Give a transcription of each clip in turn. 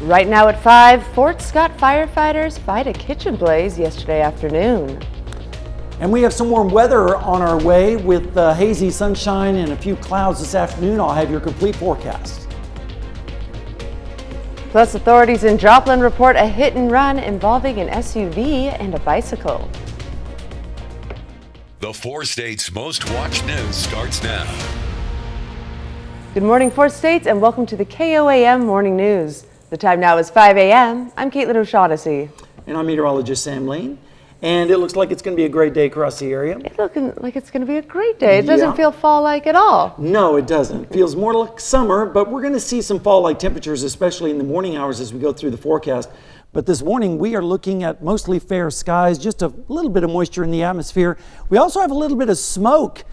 Right now at 5, Fort Scott firefighters fight a kitchen blaze yesterday afternoon. And we have some warm weather on our way with hazy sunshine and a few clouds this afternoon. I'll have your complete forecast. Plus, authorities in Joplin report a hit and run involving an SUV and a bicycle. The 4 states' most watched news starts now. Good morning, 4 states, and welcome to the KOAM Morning News. The time now is 5 a.m. I'm Caitlin O'Shaughnessy. And I'm meteorologist Sam Lane. And it looks like it's going to be a great day across the area. It's looking like it's going to be a great day. It doesn't feel fall-like at all. No, it doesn't. It feels more like summer, but we're going to see some fall-like temperatures, especially in the morning hours as we go through the forecast. But this morning, we are looking at mostly fair skies, just a little bit of moisture in the atmosphere. We also have a little bit of smoke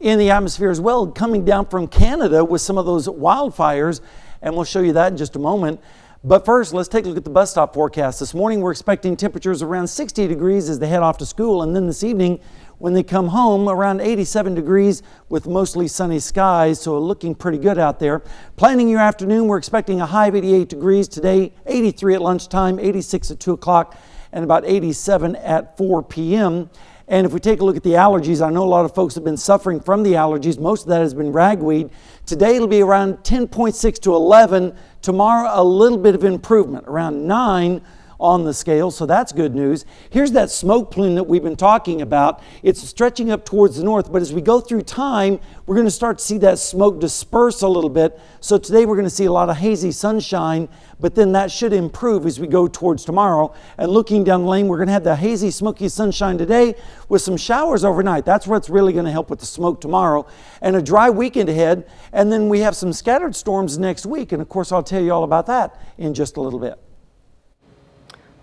in the atmosphere as well, coming down from Canada with some of those wildfires, and we'll show you that in just a moment. But first, let's take a look at the bus stop forecast. This morning, we're expecting temperatures around 60 degrees as they head off to school, and then this evening, when they come home, around 87 degrees with mostly sunny skies, so looking pretty good out there. Planning your afternoon, we're expecting a high of 88 degrees today, 83 at lunchtime, 86 at 2 o'clock, and about 87 at 4 p.m. And if we take a look at the allergies, I know a lot of folks have been suffering from the allergies. Most of that has been ragweed. Today it'll be around 10.6 to 11. Tomorrow a little bit of improvement, around 9 on the scale, so that's good news. Here's that smoke plume that we've been talking about. It's stretching up towards the north, but as we go through time, we're going to start to see that smoke disperse a little bit. So today we're going to see a lot of hazy sunshine, but then that should improve as we go towards tomorrow. And looking down the lane, we're going to have the hazy, smoky sunshine today with some showers overnight. That's what's really going to help with the smoke tomorrow. And a dry weekend ahead, and then we have some scattered storms next week. And of course, I'll tell you all about that in just a little bit.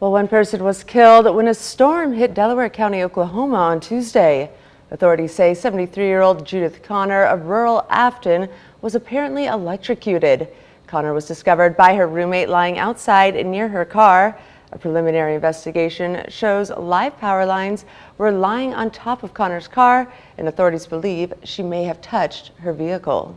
Well, one person was killed when a storm hit Delaware County, Oklahoma on Tuesday. Authorities say 73-year-old Judith Connor of rural Afton was apparently electrocuted. Connor was discovered by her roommate lying outside near her car. A preliminary investigation shows live power lines were lying on top of Connor's car, and authorities believe she may have touched her vehicle.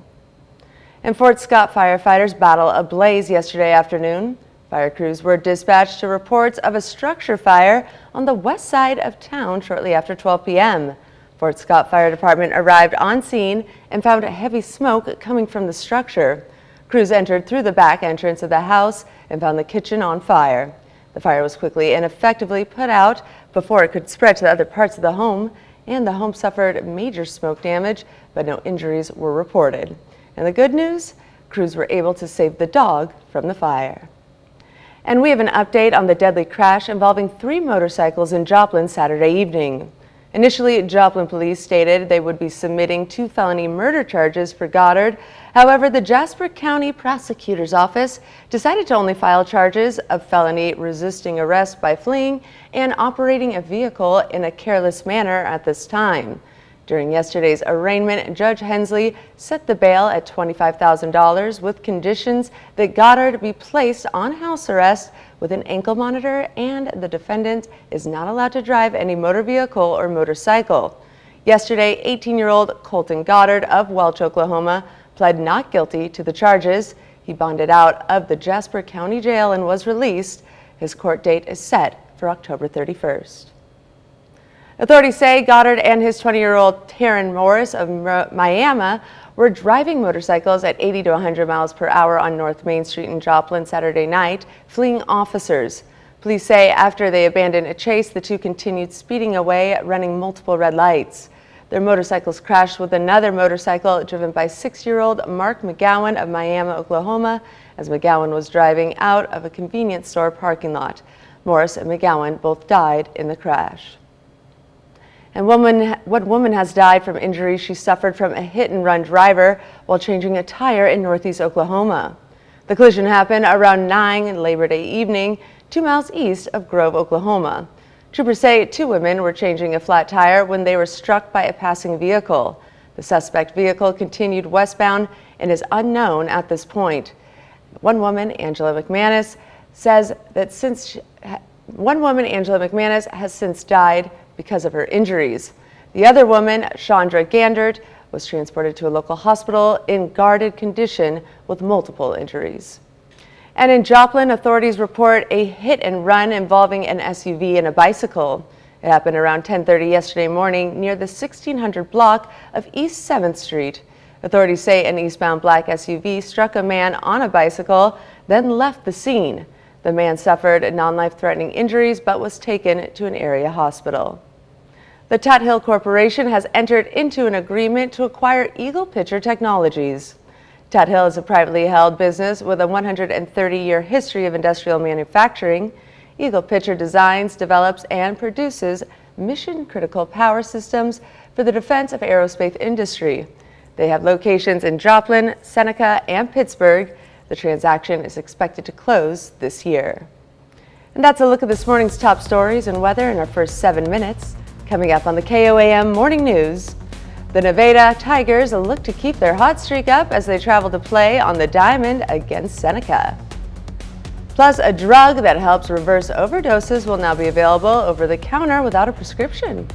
And Fort Scott firefighters battled a blaze yesterday afternoon. Fire crews were dispatched to reports of a structure fire on the west side of town shortly after 12 p.m. Fort Scott Fire Department arrived on scene and found heavy smoke coming from the structure. Crews entered through the back entrance of the house and found the kitchen on fire. The fire was quickly and effectively put out before it could spread to the other parts of the home, and the home suffered major smoke damage, but no injuries were reported. And the good news, crews were able to save the dog from the fire. And we have an update on the deadly crash involving 3 motorcycles in Joplin Saturday evening. Initially, Joplin police stated they would be submitting 2 felony murder charges for Goddard. However, the Jasper County Prosecutor's Office decided to only file charges of felony resisting arrest by fleeing and operating a vehicle in a careless manner at this time. During yesterday's arraignment, Judge Hensley set the bail at $25,000 with conditions that Goddard be placed on house arrest with an ankle monitor, and the defendant is not allowed to drive any motor vehicle or motorcycle. Yesterday, 18-year-old Colton Goddard of Welch, Oklahoma, pled not guilty to the charges. He bonded out of the Jasper County Jail and was released. His court date is set for October 31st. Authorities say Goddard and his 20-year-old Taryn Morris of Miami were driving motorcycles at 80 to 100 miles per hour on North Main Street in Joplin Saturday night, fleeing officers. Police say after they abandoned a chase, the two continued speeding away, running multiple red lights. Their motorcycles crashed with another motorcycle driven by 6-year-old Mark McGowan of Miami, Oklahoma, as McGowan was driving out of a convenience store parking lot. Morris and McGowan both died in the crash. And one woman has died from injuries she suffered from a hit-and-run driver while changing a tire in northeast Oklahoma. The collision happened around 9 Labor Day evening, 2 miles east of Grove, Oklahoma. Troopers say 2 women were changing a flat tire when they were struck by a passing vehicle. The suspect vehicle continued westbound and is unknown at this point. One woman, Angela McManus, has since died because of her injuries. The other woman, Chandra Gandert, was transported to a local hospital in guarded condition with multiple injuries. And in Joplin, authorities report a hit and run involving an SUV and a bicycle. It happened around 10:30 yesterday morning near the 1600 block of East 7th Street. Authorities say an eastbound black SUV struck a man on a bicycle, then left the scene. The man suffered non-life-threatening injuries but was taken to an area hospital. The Tut Hill Corporation has entered into an agreement to acquire Eagle Pitcher Technologies. Tut Hill is a privately held business with a 130-year history of industrial manufacturing. Eagle Pitcher designs, develops, and produces mission-critical power systems for the defense of aerospace industry. They have locations in Joplin, Seneca, and Pittsburgh. The transaction is expected to close this year. And that's a look at this morning's top stories and weather in our first 7 minutes. Coming up on the KOAM Morning News, the Nevada Tigers look to keep their hot streak up as they travel to play on the diamond against Seneca. Plus, a drug that helps reverse overdoses will now be available over the counter without a prescription.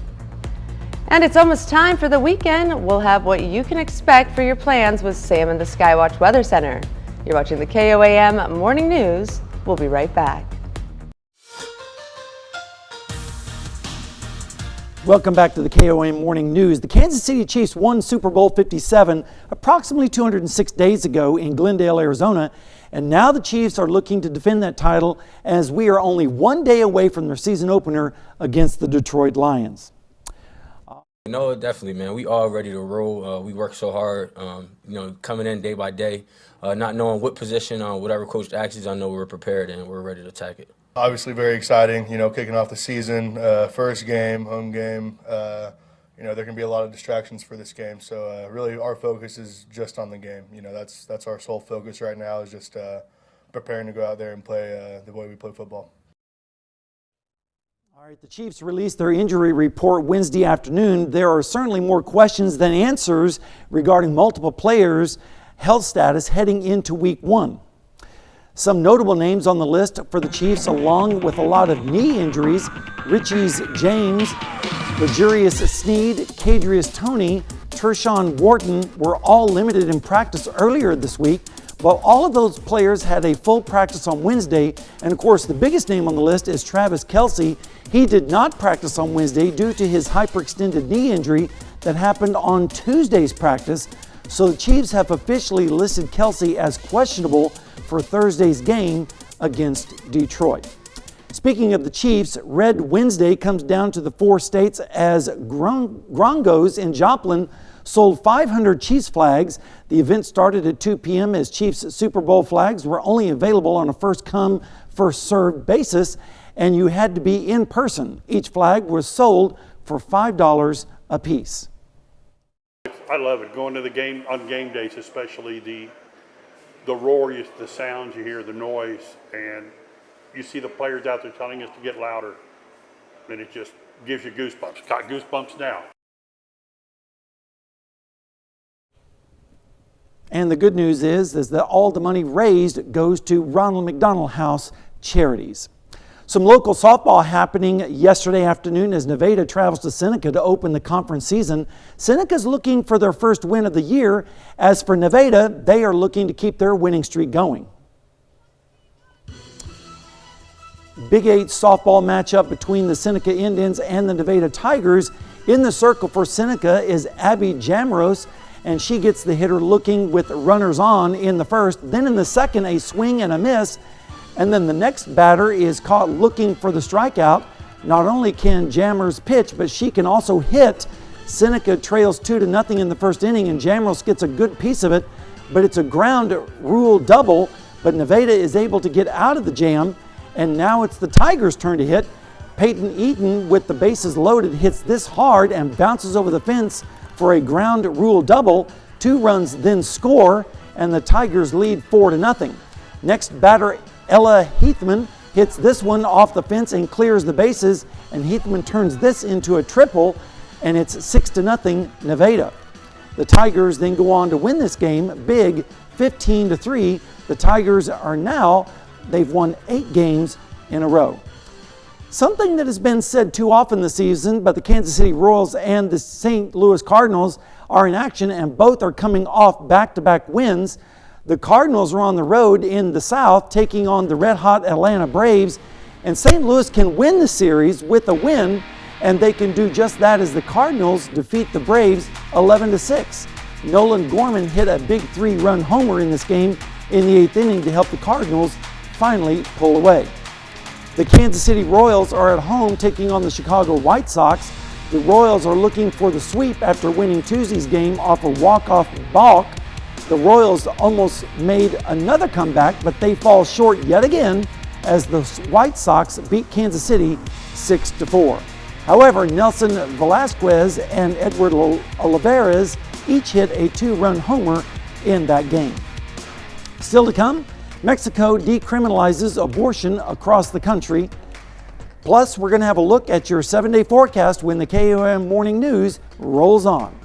And it's almost time for the weekend. We'll have what you can expect for your plans with Sam and the Skywatch Weather Center. You're watching the KOAM Morning News. We'll be right back. Welcome back to the KOAM Morning News. The Kansas City Chiefs won Super Bowl 57 approximately 206 days ago in Glendale, Arizona, and now the Chiefs are looking to defend that title as we are only 1 day away from their season opener against the Detroit Lions. No, definitely, man. We all ready to roll. We work so hard, coming in day by day, not knowing what position, whatever coach asks us, I know we're prepared and we're ready to attack it. Obviously very exciting, kicking off the season, first game, home game. There can be a lot of distractions for this game. So really our focus is just on the game. That's our sole focus right now is just preparing to go out there and play the way we play football. All right, the Chiefs released their injury report Wednesday afternoon. There are certainly more questions than answers regarding multiple players' health status heading into week 1. Some notable names on the list for the Chiefs, along with a lot of knee injuries: Richie's James, Legarius Sneed, Kadrius Toney, Tershawn Wharton were all limited in practice earlier this week, while all of those players had a full practice on Wednesday. And of course, the biggest name on the list is Travis Kelce. He did not practice on Wednesday due to his hyperextended knee injury that happened on Tuesday's practice. So the Chiefs have officially listed Kelce as questionable for Thursday's game against Detroit. Speaking of the Chiefs, Red Wednesday comes down to the 4 states as Grongos in Joplin sold 500 Chiefs flags. The event started at 2 p.m. as Chiefs Super Bowl flags were only available on a first-come, first-served basis, and you had to be in person. Each flag was sold for $5 a piece. I love it, going to the game on game days, especially the roar, the sounds you hear, the noise, and you see the players out there telling us to get louder, and it just gives you goosebumps. Got goosebumps now. And the good news is that all the money raised goes to Ronald McDonald House charities. Some local softball happening yesterday afternoon as Nevada travels to Seneca to open the conference season. Seneca's looking for their first win of the year. As for Nevada, they are looking to keep their winning streak going. Big 8 softball matchup between the Seneca Indians and the Nevada Tigers. In the circle for Seneca is Abby Jamros, and she gets the hitter looking with runners on in the first. Then in the second, a swing and a miss. And then the next batter is caught looking for the strikeout. Not only can Jammers pitch, but she can also hit. Seneca trails 2-0 in the first inning, and Jamros gets a good piece of it, but it's a ground rule double. But Nevada is able to get out of the jam, and now it's the Tigers' turn to hit. Peyton Eaton, with the bases loaded, hits this hard and bounces over the fence for a ground rule double. 2 runs then score, and the Tigers lead 4-0. Next batter, Ella Heathman, hits this one off the fence and clears the bases, and Heathman turns this into a triple, and it's 6-0 Nevada. The Tigers then go on to win this game big, 15-3. The Tigers are now, they've won 8 games in a row. Something that has been said too often this season, but the Kansas City Royals and the St. Louis Cardinals are in action, and both are coming off back-to-back wins. The Cardinals are on the road in the South taking on the red-hot Atlanta Braves, and St. Louis can win the series with a win, and they can do just that as the Cardinals defeat the Braves 11-6. Nolan Gorman hit a big 3-run homer in this game in the 8th inning to help the Cardinals finally pull away. The Kansas City Royals are at home taking on the Chicago White Sox. The Royals are looking for the sweep after winning Tuesday's game off a walk-off balk. The Royals almost made another comeback, but they fall short yet again as the White Sox beat Kansas City 6-4. However, Nelson Velasquez and Edward Olivares each hit a 2-run homer in that game. Still to come, Mexico decriminalizes abortion across the country. Plus, we're going to have a look at your 7-day forecast when the KOAM Morning News rolls on.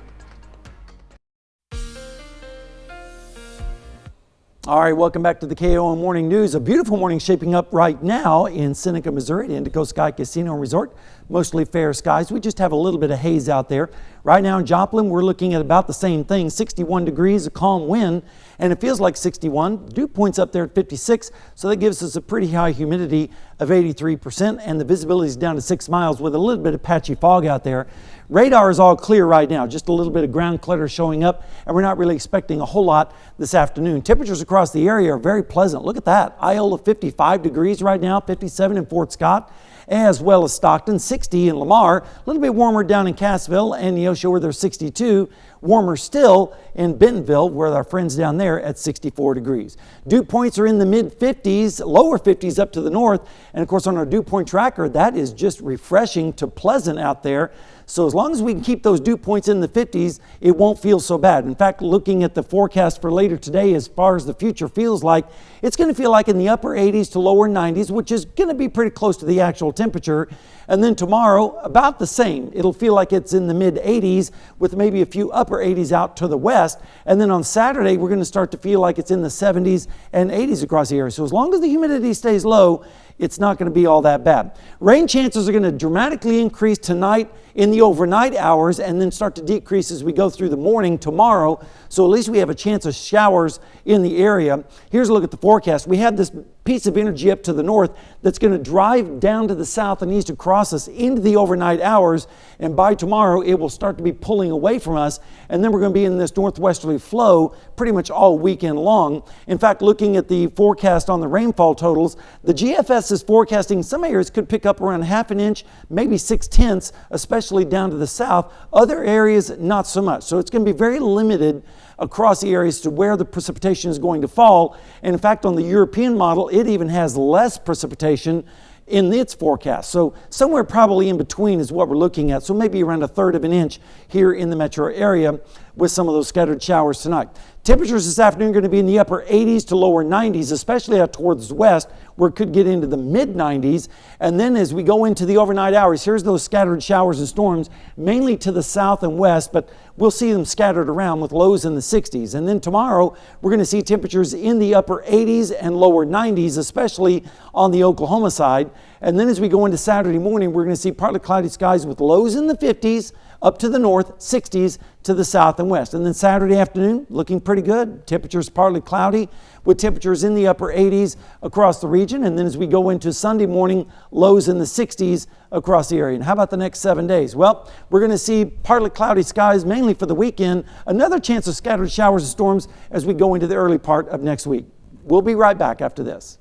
All right, welcome back to the KOAM Morning News. A beautiful morning shaping up right now in Seneca, Missouri, at Indigo Sky Casino and Resort. Mostly fair skies. We just have a little bit of haze out there. Right now in Joplin, we're looking at about the same thing, 61 degrees, a calm wind, and it feels like 61. Dew point's up there at 56, so that gives us a pretty high humidity of 83%, and the visibility is down to 6 miles with a little bit of patchy fog out there. Radar is all clear right now, just a little bit of ground clutter showing up, and we're not really expecting a whole lot this afternoon. Temperatures across the area are very pleasant. Look at that. Iola 55 degrees right now, 57 in Fort Scott, as well as Stockton, 60 in Lamar, a little bit warmer down in Cassville and Neosho where they're 62, warmer still in Bentonville where our friends down there at 64 degrees. Dew points are in the mid 50s, lower 50s up to the north, and of course on our dew point tracker, that is just refreshing to pleasant out there. So as long as we can keep those dew points in the 50s, it won't feel so bad. In fact, looking at the forecast for later today, as far as the future feels like, it's going to feel like in the upper 80s to lower 90s, which is going to be pretty close to the actual temperature. And then tomorrow, about the same. It'll feel like it's in the mid 80s with maybe a few upper 80s out to the west. And then on Saturday, we're going to start to feel like it's in the 70s and 80s across the area. So as long as the humidity stays low, it's not going to be all that bad. Rain chances are going to dramatically increase tonight in the overnight hours and then start to decrease as we go through the morning tomorrow. So at least we have a chance of showers in the area. Here's a look at the forecast. We have this piece of energy up to the north that's going to drive down to the south and east across us into the overnight hours. And by tomorrow, it will start to be pulling away from us. And then we're going to be in this northwesterly flow pretty much all weekend long. In fact, looking at the forecast on the rainfall totals, the GFS is forecasting some areas could pick up around half an inch, maybe 6/10, especially down to the south. Other areas, not so much. So it's going to be very limited across the areas to where the precipitation is going to fall. And in fact, on the European model, it even has less precipitation in its forecast. So somewhere probably in between is what we're looking at. So maybe around 1/3 of an inch here in the metro area with some of those scattered showers tonight. Temperatures this afternoon are going to be in the upper 80s to lower 90s, especially out towards the west, where it could get into the mid 90s. And then as we go into the overnight hours, here's those scattered showers and storms, mainly to the south and west, but we'll see them scattered around with lows in the 60s. And then tomorrow, we're going to see temperatures in the upper 80s and lower 90s, especially on the Oklahoma side. And then as we go into Saturday morning, we're going to see partly cloudy skies with lows in the 50s, up to the north, 60s to the south and west. And then Saturday afternoon, looking pretty good. Temperatures partly cloudy with temperatures in the upper 80s across the region. And then as we go into Sunday morning, lows in the 60s across the area. And how about the next 7 days? Well, we're going to see partly cloudy skies mainly for the weekend. Another chance of scattered showers and storms as we go into the early part of next week. We'll be right back after this.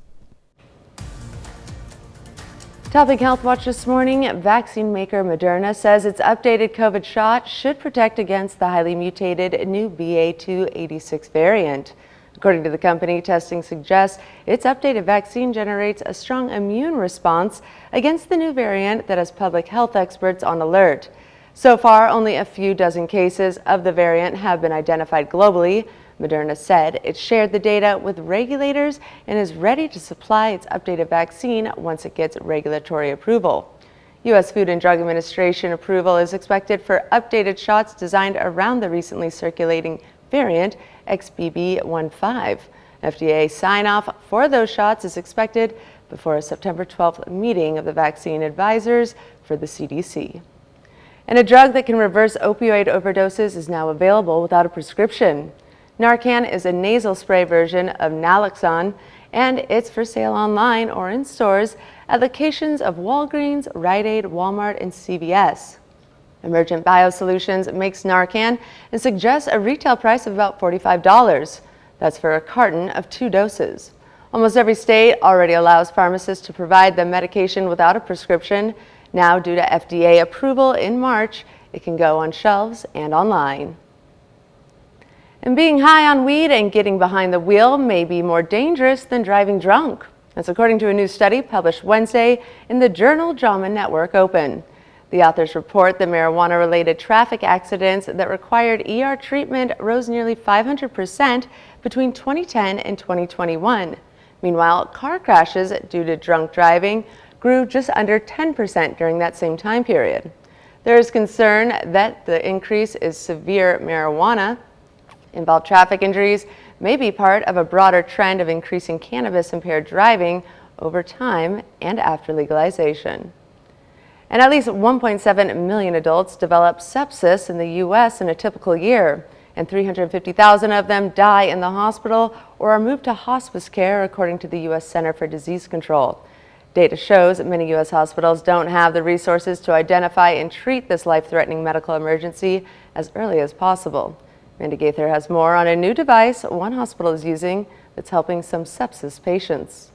Topping Health Watch this morning, vaccine maker Moderna says its updated COVID shot should protect against the highly mutated new BA.2.86 variant. According to the company, testing suggests its updated vaccine generates a strong immune response against the new variant that has public health experts on alert. So far, only a few dozen cases of the variant have been identified globally. Moderna said it shared the data with regulators and is ready to supply its updated vaccine once it gets regulatory approval. U.S. Food and Drug Administration approval is expected for updated shots designed around the recently circulating variant XBB.1.5. FDA sign-off for those shots is expected before a September 12th meeting of the vaccine advisors for the CDC. And a drug that can reverse opioid overdoses is now available without a prescription. Narcan is a nasal spray version of naloxone, and it's for sale online or in stores at locations of Walgreens, Rite Aid, Walmart, and CVS. Emergent Biosolutions makes Narcan and suggests a retail price of about $45. That's for a carton of 2 doses. Almost every state already allows pharmacists to provide the medication without a prescription. Now, due to FDA approval in March, it can go on shelves and online. And being high on weed and getting behind the wheel may be more dangerous than driving drunk. That's according to a new study published Wednesday in the journal JAMA Network Open. The authors report that marijuana-related traffic accidents that required ER treatment rose nearly 500% between 2010 and 2021. Meanwhile, car crashes due to drunk driving grew just under 10% during that same time period. There is concern that the increase is severe marijuana-involved traffic injuries may be part of a broader trend of increasing cannabis-impaired driving over time and after legalization. And at least 1.7 million adults develop sepsis in the U.S. in a typical year, and 350,000 of them die in the hospital or are moved to hospice care, according to the U.S. Center for Disease Control. Data shows that many U.S. hospitals don't have the resources to identify and treat this life-threatening medical emergency as early as possible. Amanda Gaither has more on a new device one hospital is using that's helping some sepsis patients.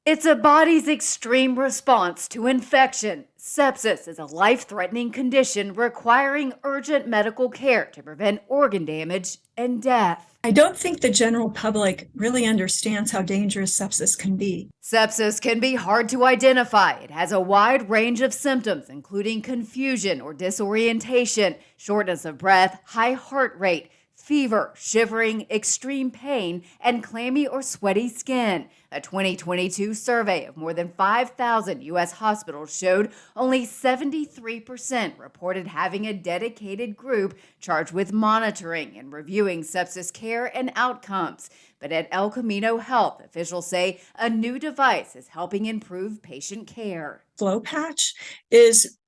It's a body's extreme response to infection. Sepsis is a life-threatening condition requiring urgent medical care to prevent organ damage and death. I don't think the general public really understands how dangerous sepsis can be. Sepsis can be hard to identify. It has a wide range of symptoms, including confusion or disorientation, shortness of breath, high heart rate, fever, shivering, extreme pain, and clammy or sweaty skin. A 2022 survey of more than 5,000 U.S. hospitals showed only 73% reported having a dedicated group charged with monitoring and reviewing sepsis care and outcomes. But at El Camino Health, officials say a new device is helping improve patient care. Flow patch is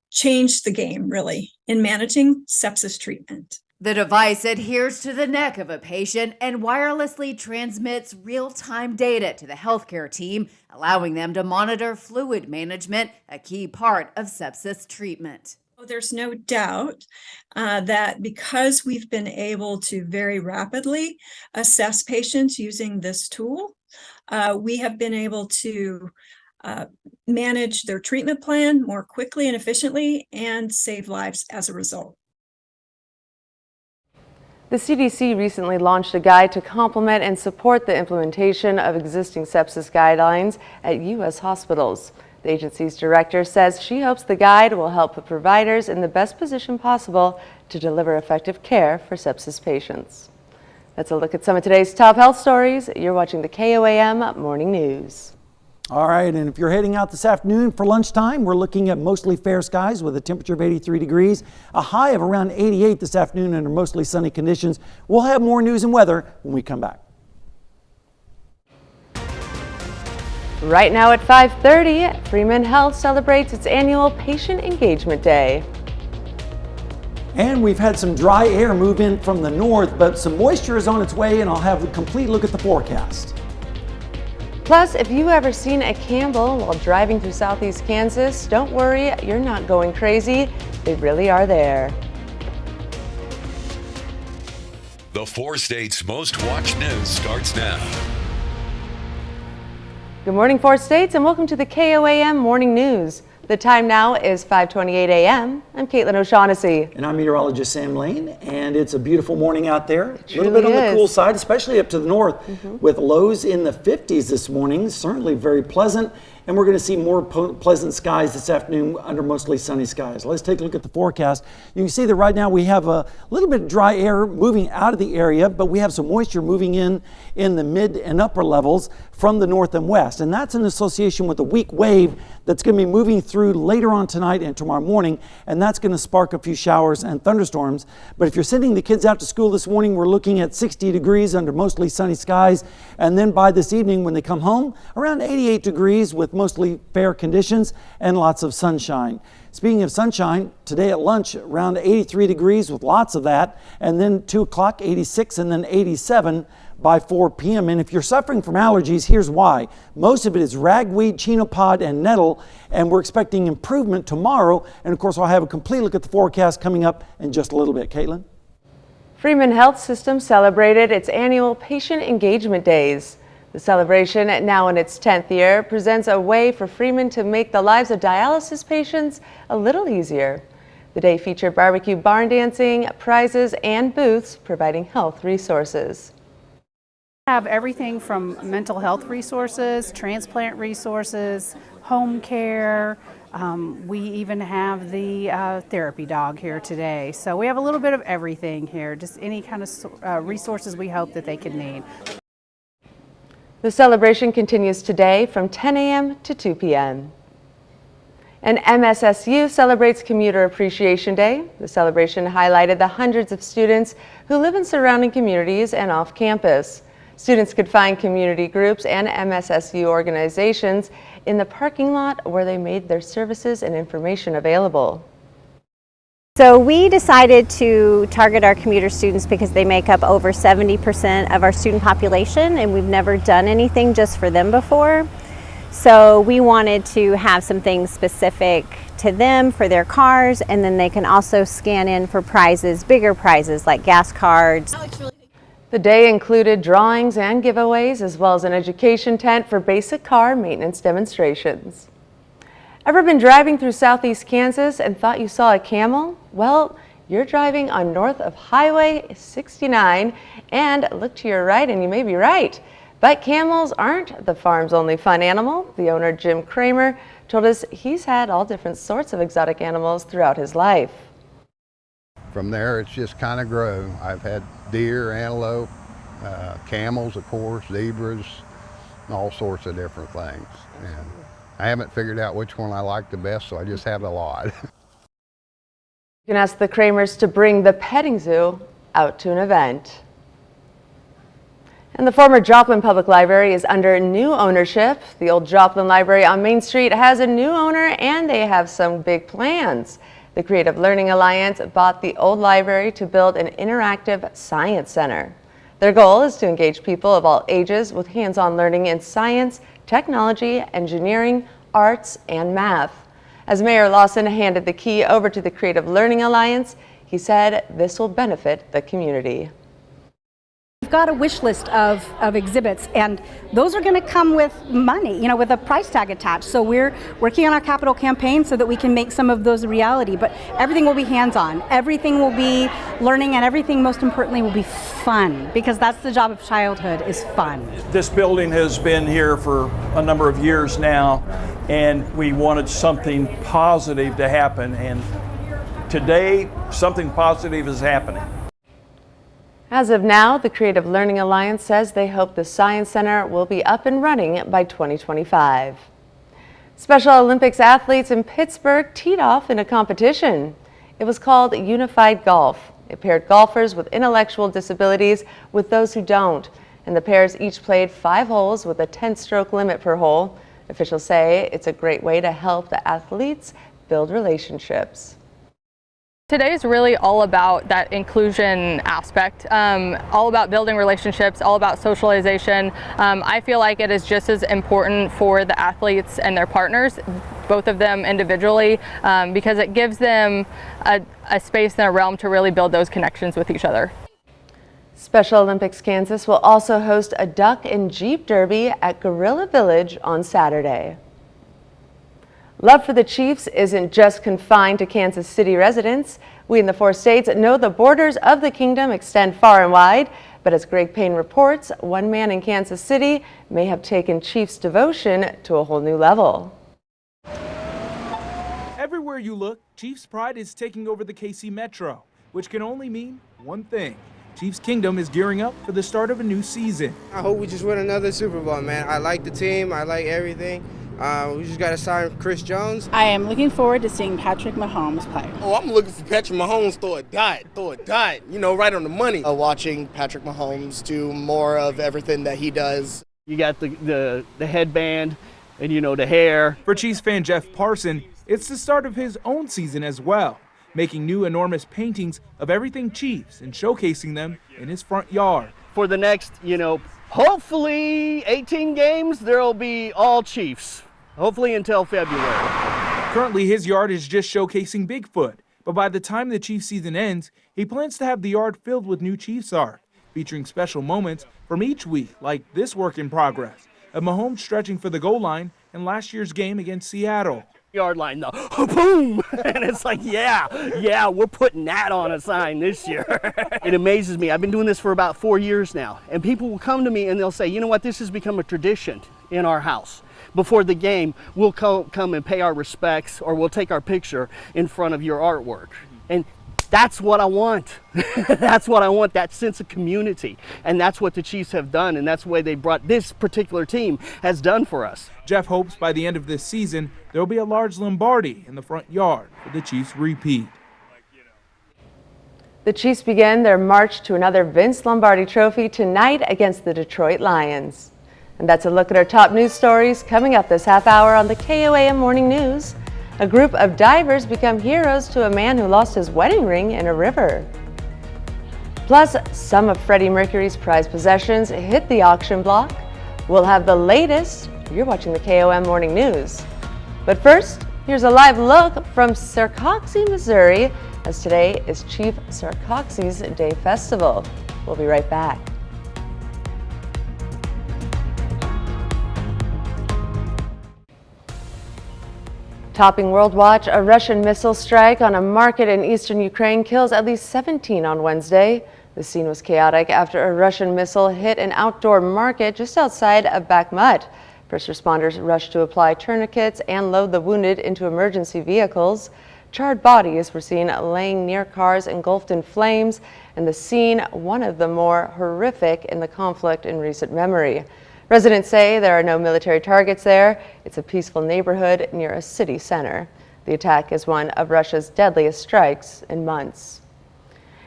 changed the game, really, in managing sepsis treatment. The device adheres to the neck of a patient and wirelessly transmits real-time data to the healthcare team, allowing them to monitor fluid management, a key part of sepsis treatment. There's no doubt that because we've been able to very rapidly assess patients using this tool, we have been able to manage their treatment plan more quickly and efficiently and save lives as a result. The CDC recently launched a guide to complement and support the implementation of existing sepsis guidelines at U.S. hospitals. The agency's director says she hopes the guide will help put providers in the best position possible to deliver effective care for sepsis patients. That's a look at some of today's top health stories. You're watching the KOAM Morning News. All right, and if you're heading out this afternoon for lunchtime, we're looking at mostly fair skies with a temperature of 83 degrees, a high of around 88 this afternoon under mostly sunny conditions. We'll have more news and weather when we come back. Right now at 5:30, Freeman Health celebrates its annual Patient Engagement Day. And we've had some dry air move in from the north, but some moisture is on its way, and I'll have a complete look at the forecast. Plus, if you've ever seen a Campbell while driving through southeast Kansas, don't worry, you're not going crazy. They really are there. The 4 states' most watched news starts now. Good morning, 4 states, and welcome to the KOAM Morning News. The time now is 5:28 a.m. I'm Caitlin O'Shaughnessy. And I'm meteorologist Sam Lane, and it's a beautiful morning out there. A little truly bit on the is. cool side, especially up to the north, with lows in the 50s this morning. Certainly very pleasant, and we're going to see more pleasant skies this afternoon under mostly sunny skies. Let's take a look at the forecast. You can see that right now we have a little bit of dry air moving out of the area, but we have some moisture moving in the mid and upper levels from the north and west, and that's in association with a weak wave that's going to be moving through through later on tonight and tomorrow morning, and that's going to spark a few showers and thunderstorms. But if you're sending the kids out to school this morning, we're looking at 60 degrees under mostly sunny skies. And then by this evening, when they come home, around 88 degrees with mostly fair conditions and lots of sunshine. Speaking of sunshine, today at lunch, around 83 degrees with lots of that, and then 2 o'clock, 86, and then 87 by 4 p.m. And if you're suffering from allergies, here's why. Most of it is ragweed, chenopod, and nettle, and we're expecting improvement tomorrow. And of course, I'll have a complete look at the forecast coming up in just a little bit. Caitlin? Freeman Health System celebrated its annual Patient Engagement Days. The celebration, now in its 10th year, presents a way for Freeman to make the lives of dialysis patients a little easier. The day featured barbecue barn dancing, prizes, and booths providing health resources. Have everything from mental health resources, transplant resources, home care. We even have the therapy dog here today. So we have a little bit of everything here, just any kind of resources we hope that they could need. The celebration continues today from 10 a.m. to 2 p.m. And MSSU celebrates Commuter Appreciation Day. The celebration highlighted the hundreds of students who live in surrounding communities and off campus. Students could find community groups and MSSU organizations in the parking lot where they made their services and information available. So we decided to target our commuter students because they make up over 70% of our student population, and we've never done anything just for them before. So we wanted to have some things specific to them for their cars, and then they can also scan in for prizes, bigger prizes like gas cards. The day included drawings and giveaways, as well as an education tent for basic car maintenance demonstrations. Ever been driving through southeast Kansas and thought you saw a camel? Well, you're driving on north of Highway 69 and look to your right and you may be right. But camels aren't the farm's only fun animal. The owner, Jim Kramer, told us he's had all different sorts of exotic animals throughout his life. From there, it's just kind of grown. I've had deer, antelope, camels, of course, zebras, all sorts of different things. And I haven't figured out which one I like the best, so I just have a lot. You can ask the Kramers to bring the petting zoo out to an event. And the former Joplin Public Library is under new ownership. The old Joplin Library on Main Street has a new owner and they have some big plans. The Creative Learning Alliance bought the old library to build an interactive science center. Their goal is to engage people of all ages with hands-on learning in science, technology, engineering, arts, and math. As Mayor Lawson handed the key over to the Creative Learning Alliance, he said this will benefit the community. We've got a wish list of exhibits, and those are going to come with money, you know, with a price tag attached. So we're working on our capital campaign so that we can make some of those a reality. But everything will be hands-on, everything will be learning, and everything, most importantly, will be fun, because that's the job of childhood, is fun. This building has been here for a number of years now, and we wanted something positive to happen, and today something positive is happening. As of now, the Creative Learning Alliance says they hope the Science Center will be up and running by 2025. Special Olympics athletes in Pittsburgh teed off in a competition. It was called Unified Golf. It paired golfers with intellectual disabilities with those who don't, and the pairs each played 5 holes with a 10-stroke limit per hole. Officials say it's a great way to help the athletes build relationships. Today is really all about that inclusion aspect, all about building relationships, all about socialization. I feel like it is just as important for the athletes and their partners, both of them individually, because it gives them a space and a realm to really build those connections with each other. Special Olympics Kansas will also host a duck and Jeep derby at Gorilla Village on Saturday. Love for the Chiefs isn't just confined to Kansas City residents. We in the 4 states know the borders of the kingdom extend far and wide, but as Greg Payne reports, one man in Kansas City may have taken Chiefs devotion to a whole new level. Everywhere you look, Chiefs pride is taking over the KC Metro, which can only mean one thing. Chiefs Kingdom is gearing up for the start of a new season. I hope we just win another Super Bowl, man. I like the team. I like everything. We just got to sign Chris Jones. I am looking forward to seeing Patrick Mahomes play. Oh, I'm looking for Patrick Mahomes throw a dot, you know, right on the money. Watching Patrick Mahomes do more of everything that he does. You got the headband and, you know, the hair. For Chiefs fan Jeff Parson, it's the start of his own season as well, making new enormous paintings of everything Chiefs and showcasing them in his front yard. For the next, hopefully 18 games, there'll be all Chiefs, hopefully until February. Currently, his yard is just showcasing Bigfoot, but by the time the Chiefs season ends, he plans to have the yard filled with new Chiefs art, featuring special moments from each week, like this work in progress, of Mahomes stretching for the goal line in last year's game against Seattle. Yard line, the boom, and it's like, yeah, we're putting that on a sign this year. It amazes me. I've been doing this for about 4 years now, and people will come to me and they'll say, you know what, this has become a tradition in our house. Before the game, we'll come and pay our respects, or we'll take our picture in front of your artwork. And that's what I want. That's what I want, that sense of community. And that's what the Chiefs have done, and that's the way they brought this particular team has done for us. Jeff hopes by the end of this season, there will be a large Lombardi in the front yard for the Chiefs repeat. The Chiefs begin their march to another Vince Lombardi trophy tonight against the Detroit Lions. And that's a look at our top news stories coming up this half hour on the KOAM Morning News. A group of divers become heroes to a man who lost his wedding ring in a river. Plus, some of Freddie Mercury's prized possessions hit the auction block. We'll have the latest. You're watching the KOM Morning News. But first, here's a live look from Sarcoxie, Missouri, as today is Chief Sarcoxie's Day Festival. We'll be right back. Topping World Watch, a Russian missile strike on a market in eastern Ukraine kills at least 17 on Wednesday. The scene was chaotic after a Russian missile hit an outdoor market just outside of Bakhmut. First responders rushed to apply tourniquets and load the wounded into emergency vehicles. Charred bodies were seen laying near cars engulfed in flames, and the scene one of the more horrific in the conflict in recent memory. Residents say there are no military targets there. It's a peaceful neighborhood near a city center. The attack is one of Russia's deadliest strikes in months.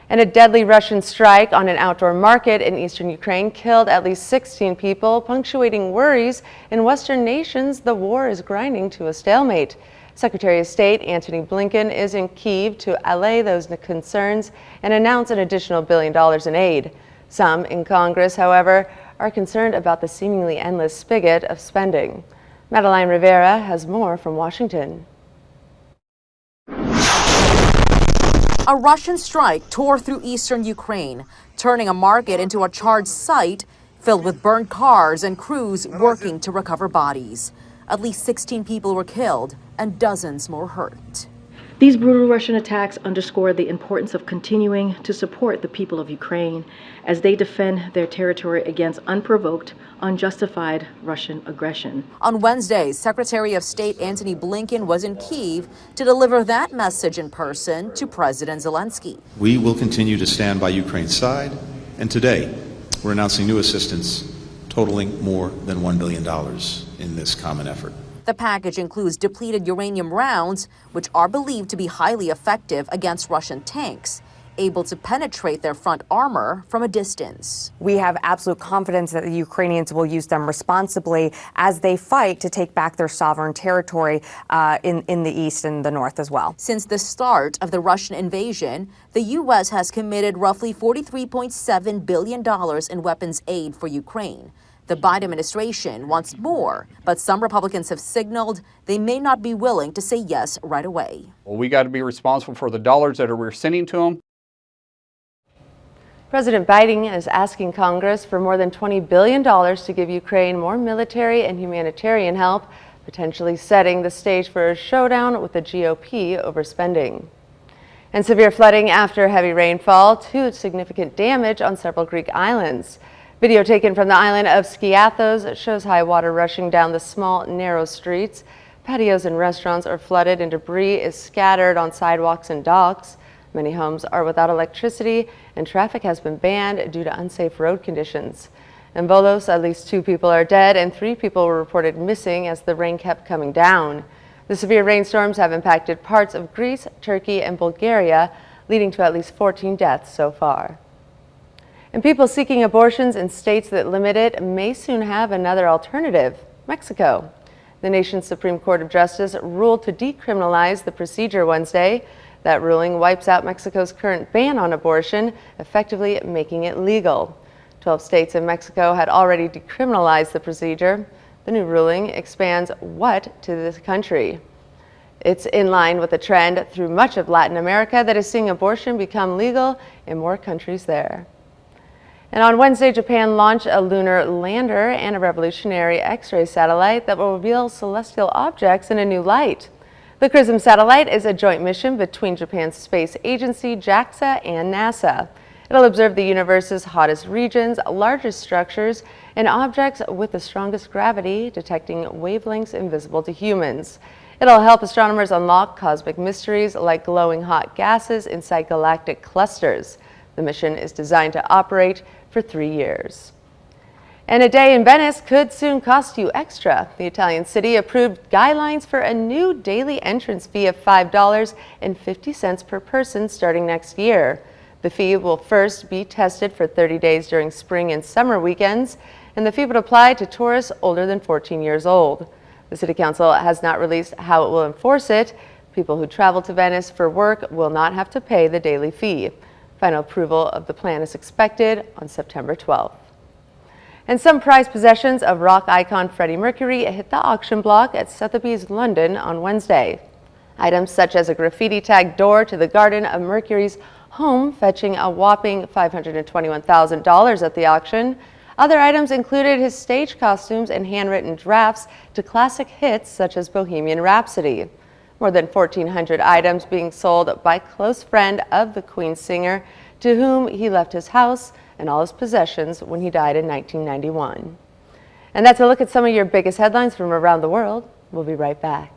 And a deadly Russian strike on an outdoor market in eastern Ukraine killed at least 16 people, punctuating worries in Western nations the war is grinding to a stalemate. Secretary of State Antony Blinken is in Kyiv to allay those concerns and announce an additional $1 billion in aid. Some in Congress, however, are concerned about the seemingly endless spigot of spending. Madeline Rivera has more from Washington. A Russian strike tore through eastern Ukraine, turning a market into a charred site filled with burned cars and crews working to recover bodies. At least 16 people were killed and dozens more hurt. These brutal Russian attacks underscore the importance of continuing to support the people of Ukraine as they defend their territory against unprovoked, unjustified Russian aggression. On Wednesday, Secretary of State Antony Blinken was in Kyiv to deliver that message in person to President Zelensky. We will continue to stand by Ukraine's side, and today we're announcing new assistance totaling more than $1 billion in this common effort. The package includes depleted uranium rounds, which are believed to be highly effective against Russian tanks, able to penetrate their front armor from a distance. We have absolute confidence that the Ukrainians will use them responsibly as they fight to take back their sovereign territory in the east and the north as well. Since the start of the Russian invasion, the U.S. has committed roughly $43.7 billion in weapons aid for Ukraine. The Biden administration wants more, but some Republicans have signaled they may not be willing to say yes right away. Well, we got to be responsible for the dollars that we're sending to them. President Biden is asking Congress for more than $20 billion to give Ukraine more military and humanitarian help, potentially setting the stage for a showdown with the GOP over spending. And severe flooding after heavy rainfall to significant damage on several Greek islands. Video taken from the island of Skiathos shows high water rushing down the small, narrow streets. Patios and restaurants are flooded and debris is scattered on sidewalks and docks. Many homes are without electricity and traffic has been banned due to unsafe road conditions. In Volos, at least 2 people are dead and 3 people were reported missing as the rain kept coming down. The severe rainstorms have impacted parts of Greece, Turkey, and Bulgaria, leading to at least 14 deaths so far. And people seeking abortions in states that limit it may soon have another alternative: Mexico. The nation's Supreme Court of Justice ruled to decriminalize the procedure Wednesday. That ruling wipes out Mexico's current ban on abortion, effectively making it legal. 12 states in Mexico had already decriminalized the procedure. The new ruling expands what to this country. It's in line with the trend through much of Latin America that is seeing abortion become legal in more countries there. And on Wednesday, Japan launched a lunar lander and a revolutionary X-ray satellite that will reveal celestial objects in a new light. The XRISM satellite is a joint mission between Japan's space agency, JAXA, and NASA. It'll observe the universe's hottest regions, largest structures, and objects with the strongest gravity, detecting wavelengths invisible to humans. It'll help astronomers unlock cosmic mysteries like glowing hot gases inside galactic clusters. The mission is designed to operate for 3 years. And a day in Venice could soon cost you extra. The Italian city approved guidelines for a new daily entrance fee of $5.50 per person starting next year. The fee will first be tested for 30 days during spring and summer weekends, and the fee would apply to tourists older than 14 years old. The City Council has not released how it will enforce it. People who travel to Venice for work will not have to pay the daily fee. Final approval of the plan is expected on September 12th. And some prized possessions of rock icon Freddie Mercury hit the auction block at Sotheby's London on Wednesday. Items such as a graffiti-tagged door to the garden of Mercury's home fetching a whopping $521,000 at the auction. Other items included his stage costumes and handwritten drafts to classic hits such as Bohemian Rhapsody. More than 1,400 items being sold by close friend of the Queen singer, to whom he left his house and all his possessions when he died in 1991. And that's a look at some of your biggest headlines from around the world. We'll be right back.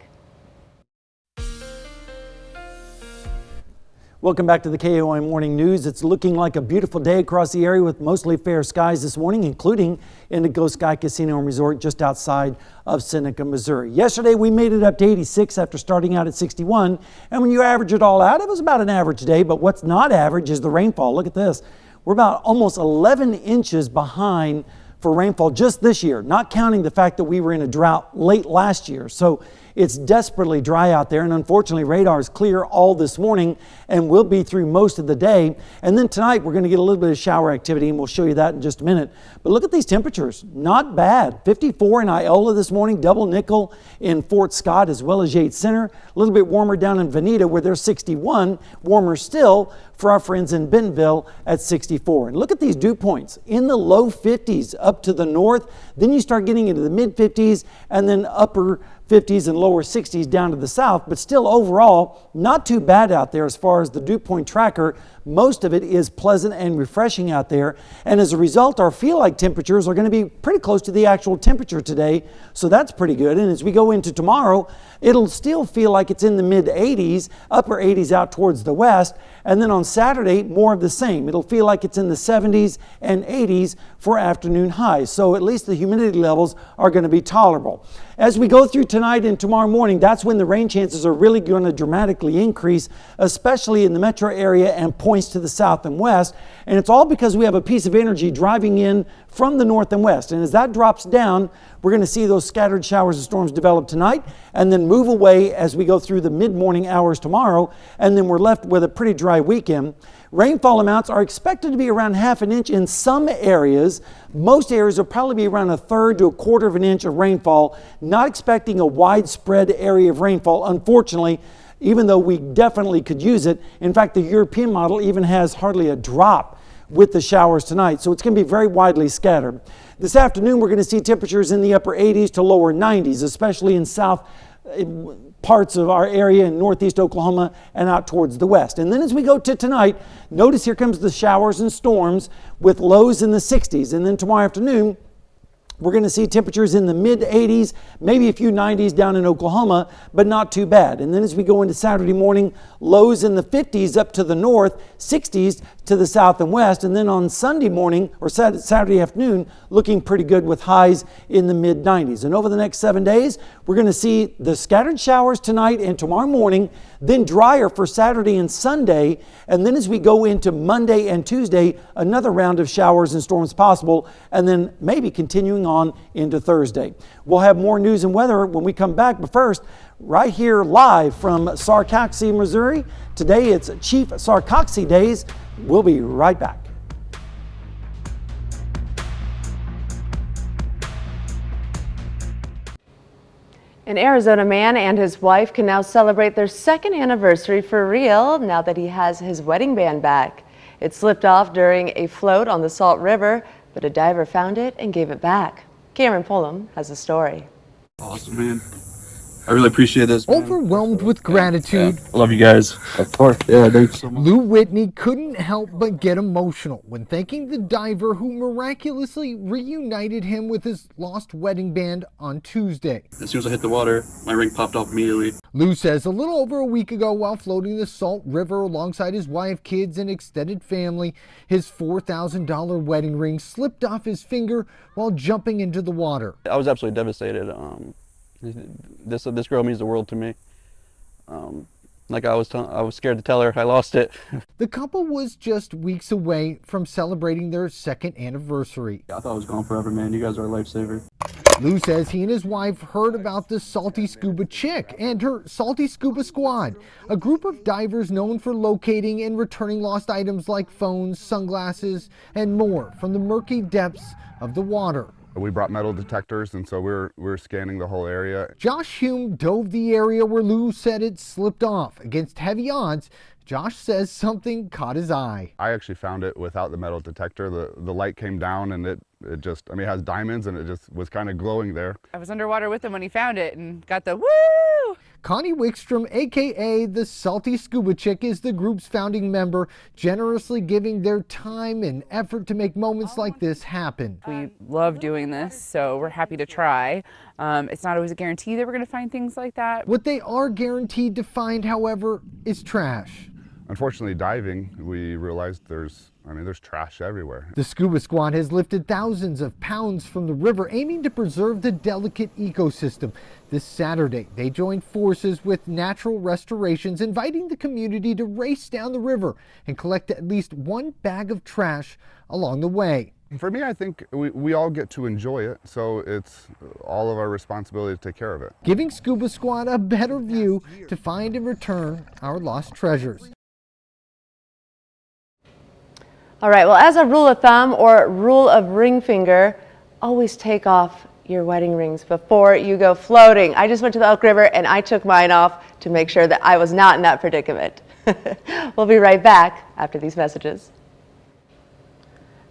Welcome back to the KOAM Morning News. It's looking like a beautiful day across the area with mostly fair skies this morning, including Indigo Sky Casino and Resort just outside of Seneca, Missouri. Yesterday, we made it up to 86 after starting out at 61. And when you average it all out, it was about an average day. But what's not average is the rainfall. Look at this. We're about almost 11 inches behind for rainfall just this year, not counting the fact that we were in a drought late last year. So it's desperately dry out there, and unfortunately radar is clear all this morning and will be through most of the day. And then tonight we're going to get a little bit of shower activity, and we'll show you that in just a minute. But look at these temperatures, not bad. 54 in Iola this morning, double nickel in Fort Scott as well as Yates Center. A little bit warmer down in Veneta where there's 61, warmer still for our friends in Bentonville at 64. And look at these dew points in the low 50s up to the north. Then you start getting into the mid 50s and then upper 50s and lower 60s down to the south, but still overall not too bad out there as far as the dew point tracker. Most of it is pleasant and refreshing out there, and as a result our feel-like temperatures are going to be pretty close to the actual temperature today, so that's pretty good. And as we go into tomorrow, it'll still feel like it's in the mid 80s, upper 80s out towards the west, and then on Saturday more of the same. It'll feel like it's in the 70s and 80s for afternoon highs, so at least the humidity levels are going to be tolerable. As we go through tonight and tomorrow morning, that's when the rain chances are really going to dramatically increase, especially in the metro area and points to the south and west. And it's all because we have a piece of energy driving in from the north and west. And as that drops down, we're going to see those scattered showers and storms develop tonight and then move away as we go through the mid-morning hours tomorrow. And then we're left with a pretty dry weekend. Rainfall amounts are expected to be around ½ an inch in some areas. Most areas will probably be around 1/3 to 1/4 of an inch of rainfall. Not expecting a widespread area of rainfall, unfortunately, even though we definitely could use it. In fact, the European model even has hardly a drop with the showers tonight, so it's going to be very widely scattered. This afternoon, we're going to see temperatures in the upper 80s to lower 90s, especially in south parts of our area in northeast Oklahoma and out towards the west. And then as we go to tonight, notice here comes the showers and storms with lows in the 60s. And then tomorrow afternoon, we're going to see temperatures in the mid 80s, maybe a few 90s down in Oklahoma, but not too bad. And then as we go into Saturday morning, lows in the 50s up to the north, 60s to the south and west, and then on Sunday morning or Saturday afternoon, looking pretty good with highs in the mid-90s. And over the next 7 days, we're going to see the scattered showers tonight and tomorrow morning, then drier for Saturday and Sunday, and then as we go into Monday and Tuesday, another round of showers and storms possible, and then maybe continuing on into Thursday. We'll have more news and weather when we come back, but first, right here live from Sarcoxie, Missouri. Today it's Chief Sarcoxie Days. We'll be right back. An Arizona man and his wife can now celebrate their second anniversary for real now that he has his wedding band back. It slipped off during a float on the Salt River, but a diver found it and gave it back. Cameron Pullum has a story. Awesome, man. I really appreciate this, man. Overwhelmed with gratitude. I love you guys. Of course. Yeah, thanks so much. Lou Whitney couldn't help but get emotional when thanking the diver who miraculously reunited him with his lost wedding band on Tuesday. As soon as I hit the water, my ring popped off immediately. Lou says a little over a week ago, while floating the Salt River alongside his wife, kids, and extended family, his $4,000 wedding ring slipped off his finger while jumping into the water. I was absolutely devastated. This girl means the world to me. Like I was scared to tell her I lost it. The couple was just weeks away from celebrating their second anniversary. I thought I was gone forever, man. You guys are a lifesaver. Lou says he and his wife heard about the Salty Scuba Chick and her Salty Scuba Squad, a group of divers known for locating and returning lost items like phones, sunglasses, and more from the murky depths of the water. We brought metal detectors, and so we're scanning the whole area. Josh Hume dove the area where Lou said it slipped off. Against heavy odds, Josh says something caught his eye. I actually found it without the metal detector. The light came down, and it just, I mean, it has diamonds, and it just was kind of glowing there. I was underwater with him when he found it and got the woo! Connie Wickstrom, aka the Salty Scuba Chick, is the group's founding member, generously giving their time and effort to make moments like this happen. We love doing this, so we're happy to try. It's not always a guarantee that we're going to find things like that. What they are guaranteed to find, however, is trash. Unfortunately, diving, we realized there's trash everywhere. The Scuba Squad has lifted thousands of pounds from the river, aiming to preserve the delicate ecosystem. This Saturday, they joined forces with Natural Restorations, inviting the community to race down the river and collect at least one bag of trash along the way. For me, I think we all get to enjoy it, so it's all of our responsibility to take care of it. Giving Scuba Squad a better view to find and return our lost treasures. All right, well, as a rule of thumb or rule of ring finger, always take off your wedding rings before you go floating. I just went to the Elk River and I took mine off to make sure that I was not in that predicament. We'll be right back after these messages.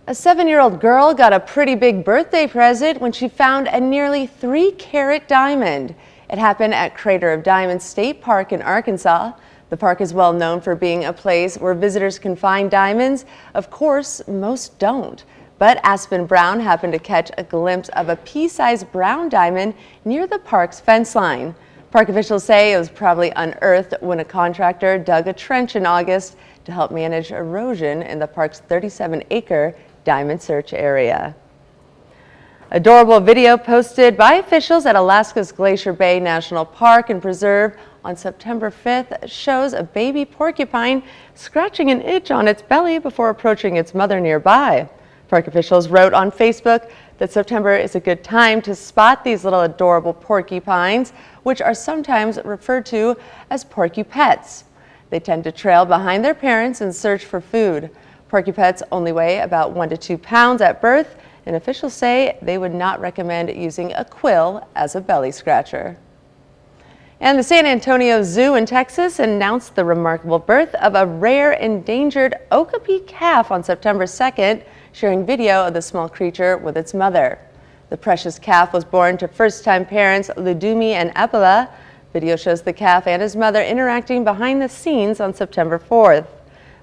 A 7-year-old girl got a pretty big birthday present when she found a nearly 3-carat diamond. It happened at Crater of Diamonds State Park in Arkansas. The park is well known for being a place where visitors can find diamonds. Of course, most don't. But Aspen Brown happened to catch a glimpse of a pea-sized brown diamond near the park's fence line. Park officials say it was probably unearthed when a contractor dug a trench in August to help manage erosion in the park's 37-acre diamond search area. Adorable video posted by officials at Alaska's Glacier Bay National Park and Preserve on September 5th shows a baby porcupine scratching an itch on its belly before approaching its mother nearby. Park officials wrote on Facebook that September is a good time to spot these little adorable porcupines, which are sometimes referred to as porcupets. They tend to trail behind their parents and search for food. Porcupets only weigh about 1 to 2 pounds at birth, and officials say they would not recommend using a quill as a belly scratcher. And the San Antonio Zoo in Texas announced the remarkable birth of a rare endangered okapi calf on September 2nd, sharing video of the small creature with its mother. The precious calf was born to first-time parents Ludumi and Epila. Video shows the calf and his mother interacting behind the scenes on September 4th.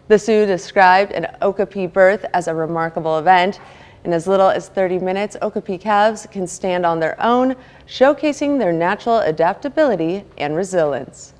The zoo described an okapi birth as a remarkable event. In as little as 30 minutes, okapi calves can stand on their own, showcasing their natural adaptability and resilience.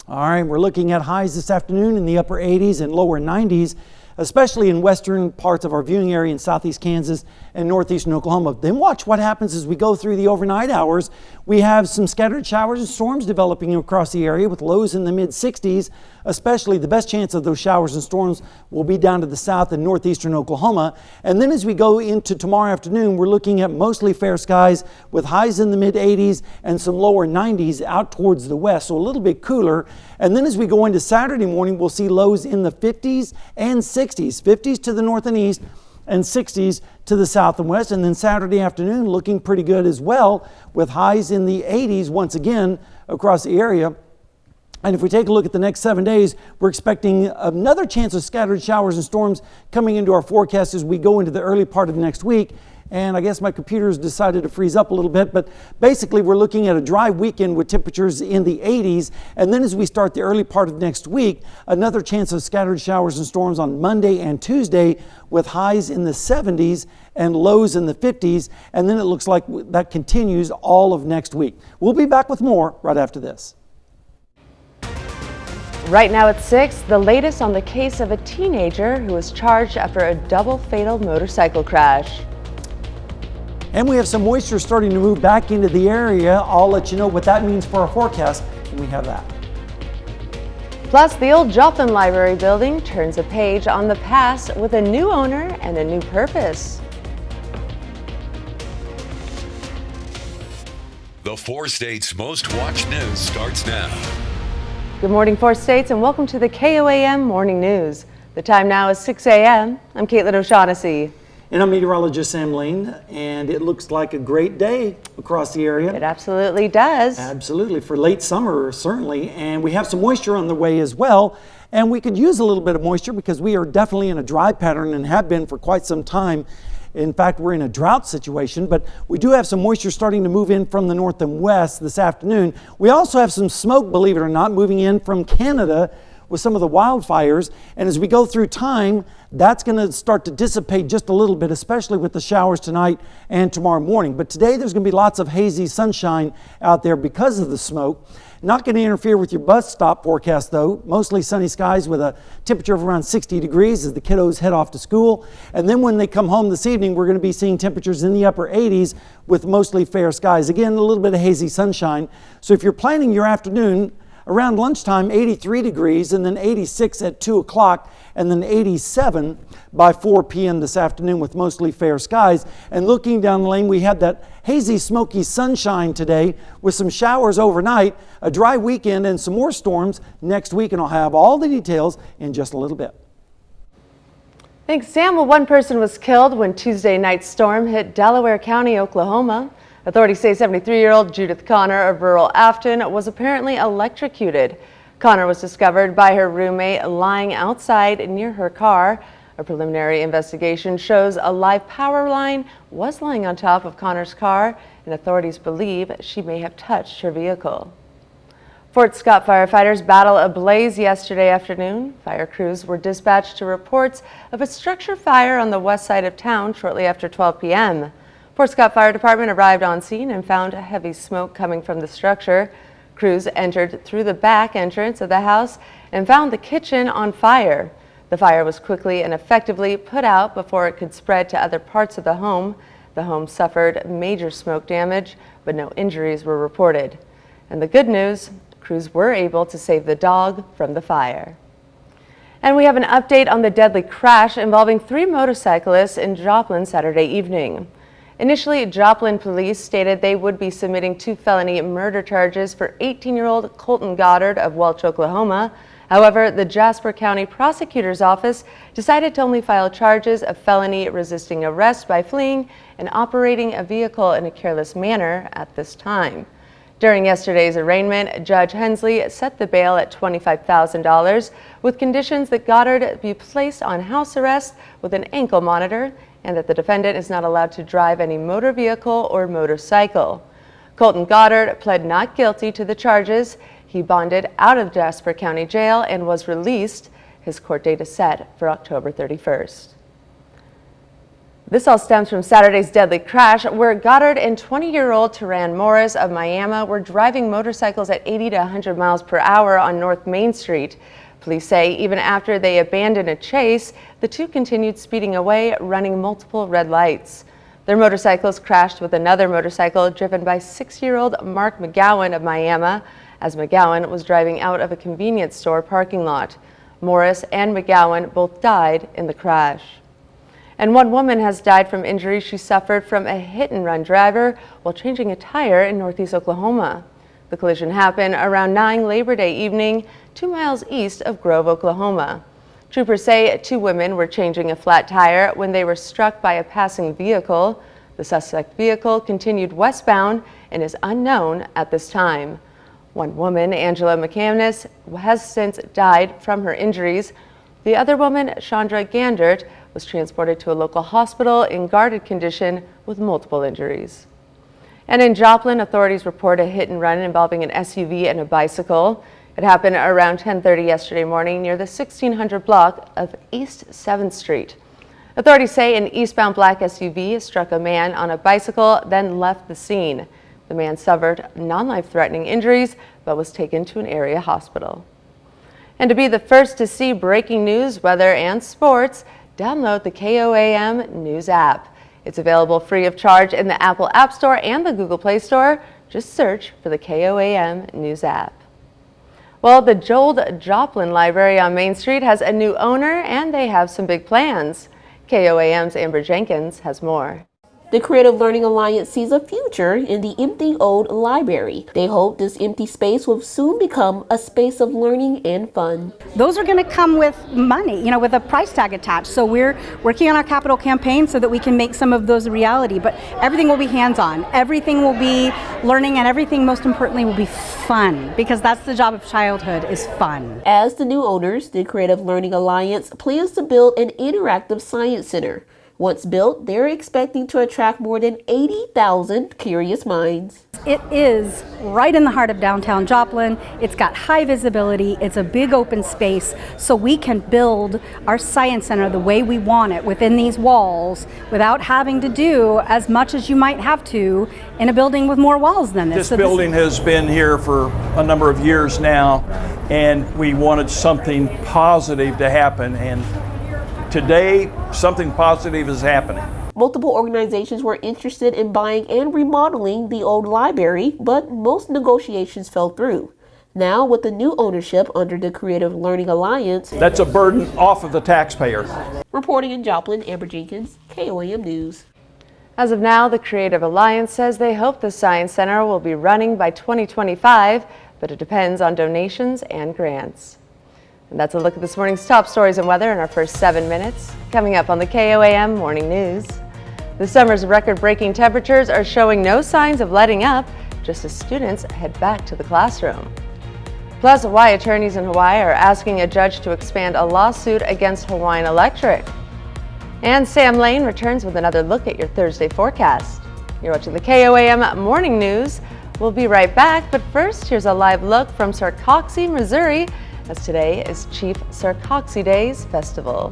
All right, we're looking at highs this afternoon in the upper 80s and lower 90s. especially in western parts of our viewing area in southeast Kansas and northeastern Oklahoma. Then watch what happens as we go through the overnight hours. We have some scattered showers and storms developing across the area with lows in the mid-60s. Especially the best chance of those showers and storms will be down to the south and northeastern Oklahoma. And then as we go into tomorrow afternoon, we're looking at mostly fair skies with highs in the mid-80s and some lower 90s out towards the west, so a little bit cooler. And then as we go into Saturday morning, we'll see lows in the 50s and 60s, 50s to the north and east and 60s to the south and west. And then Saturday afternoon looking pretty good as well with highs in the 80s once again across the area. And if we take a look at the next 7 days, we're expecting another chance of scattered showers and storms coming into our forecast as we go into the early part of next week. And I guess my computer's decided to freeze up a little bit, but basically we're looking at a dry weekend with temperatures in the 80s. And then as we start the early part of next week, another chance of scattered showers and storms on Monday and Tuesday with highs in the 70s and lows in the 50s. And then it looks like that continues all of next week. We'll be back with more right after this. Right now at 6, the latest on the case of a teenager who was charged after a double fatal motorcycle crash. And we have some moisture starting to move back into the area. I'll let you know what that means for our forecast when we have that. Plus, the old Joplin Library building turns a page on the past with a new owner and a new purpose. The 4 States' most watched news starts now. Good morning, 4 States, and welcome to the KOAM Morning News. The time now is 6 a.m. I'm Caitlin O'Shaughnessy. And I'm meteorologist Sam Lane, and it looks like a great day across the area. It absolutely does. Absolutely, for late summer, certainly. And we have some moisture on the way as well. And we could use a little bit of moisture because we are definitely in a dry pattern and have been for quite some time. In fact, we're in a drought situation, but we do have some moisture starting to move in from the north and west this afternoon. We also have some smoke, believe it or not, moving in from Canada with some of the wildfires. And as we go through time, that's going to start to dissipate just a little bit, especially with the showers tonight and tomorrow morning. But today there's going to be lots of hazy sunshine out there because of the smoke. Not going to interfere with your bus stop forecast though. Mostly sunny skies with a temperature of around 60 degrees as the kiddos head off to school. And then when they come home this evening, we're going to be seeing temperatures in the upper 80s with mostly fair skies. Again, a little bit of hazy sunshine. So if you're planning your afternoon, around lunchtime, 83 degrees, and then 86 at 2 o'clock, and then 87 by 4 p.m. this afternoon with mostly fair skies. And looking down the lane, we had that hazy, smoky sunshine today with some showers overnight, a dry weekend, and some more storms next week. And I'll have all the details in just a little bit. Thanks, Sam. Well, one person was killed when Tuesday night's storm hit Delaware County, Oklahoma. Authorities say 73-year-old Judith Connor of rural Afton was apparently electrocuted. Connor was discovered by her roommate lying outside near her car. A preliminary investigation shows a live power line was lying on top of Connor's car, and authorities believe she may have touched her vehicle. Fort Scott firefighters battled a blaze yesterday afternoon. Fire crews were dispatched to reports of a structure fire on the west side of town shortly after 12 p.m. Fort Scott Fire Department arrived on scene and found heavy smoke coming from the structure. Crews entered through the back entrance of the house and found the kitchen on fire. The fire was quickly and effectively put out before it could spread to other parts of the home. The home suffered major smoke damage, but no injuries were reported. And the good news, crews were able to save the dog from the fire. And we have an update on the deadly crash involving 3 motorcyclists in Joplin Saturday evening. Initially, Joplin police stated they would be submitting 2 felony murder charges for 18-year-old Colton Goddard of Welch, Oklahoma. However, the Jasper County Prosecutor's Office decided to only file charges of felony resisting arrest by fleeing and operating a vehicle in a careless manner at this time. During yesterday's arraignment, Judge Hensley set the bail at $25,000 with conditions that Goddard be placed on house arrest with an ankle monitor and that the defendant is not allowed to drive any motor vehicle or motorcycle. Colton Goddard pled not guilty to the charges. He bonded out of Jasper County Jail and was released. His court date is set for October 31st. This all stems from Saturday's deadly crash where Goddard and 20-year-old Taran Morris of Miami were driving motorcycles at 80 to 100 miles per hour on North Main Street. Police say even after they abandoned a chase, the two continued speeding away, running multiple red lights. Their motorcycles crashed with another motorcycle driven by 6-year-old Mark McGowan of Miami, as McGowan was driving out of a convenience store parking lot. Morris and McGowan both died in the crash. And one woman has died from injuries she suffered from a hit-and-run driver while changing a tire in northeast Oklahoma. The collision happened around 9 Labor Day evening, 2 miles east of Grove, Oklahoma. Troopers say 2 women were changing a flat tire when they were struck by a passing vehicle. The suspect vehicle continued westbound and is unknown at this time. One woman, Angela McCamus, has since died from her injuries. The other woman, Chandra Gandert, was transported to a local hospital in guarded condition with multiple injuries. And in Joplin, authorities report a hit and run involving an SUV and a bicycle. It happened around 10:30 yesterday morning near the 1600 block of East 7th Street. Authorities say an eastbound black SUV struck a man on a bicycle, then left the scene. The man suffered non-life-threatening injuries, but was taken to an area hospital. And to be the first to see breaking news, weather, and sports, download the KOAM News app. It's available free of charge in the Apple App Store and the Google Play Store. Just search for the KOAM News app. Well, the Joplin Library on Main Street has a new owner, and they have some big plans. KOAM's Amber Jenkins has more. The Creative Learning Alliance sees a future in the empty old library. They hope this empty space will soon become a space of learning and fun. Those are going to come with money, with a price tag attached. So we're working on our capital campaign so that we can make some of those a reality. But everything will be hands-on. Everything will be learning, and everything, most importantly, will be fun, because that's the job of childhood, is fun. As the new owners, the Creative Learning Alliance plans to build an interactive science center. Once built, they're expecting to attract more than 80,000 curious minds. It is right in the heart of downtown Joplin. It's got high visibility. It's a big open space, so we can build our science center the way we want it within these walls without having to do as much as you might have to in a building with more walls than this. This building has been here for a number of years now, and we wanted something positive to happen, and today, something positive is happening. Multiple organizations were interested in buying and remodeling the old library, but most negotiations fell through. Now, with the new ownership under the Creative Learning Alliance, that's a burden off of the taxpayer. Reporting in Joplin, Amber Jenkins, KOAM News. As of now, the Creative Alliance says they hope the Science Center will be running by 2025, but it depends on donations and grants. And that's a look at this morning's top stories and weather in our first 7 minutes. Coming up on the KOAM Morning News. The summer's record-breaking temperatures are showing no signs of letting up, just as students head back to the classroom. Plus, why attorneys in Hawaii are asking a judge to expand a lawsuit against Hawaiian Electric. And Sam Lane returns with another look at your Thursday forecast. You're watching the KOAM Morning News. We'll be right back, but first, here's a live look from Sarcoxie, Missouri, as today is Chief Sarcoxie Days Festival.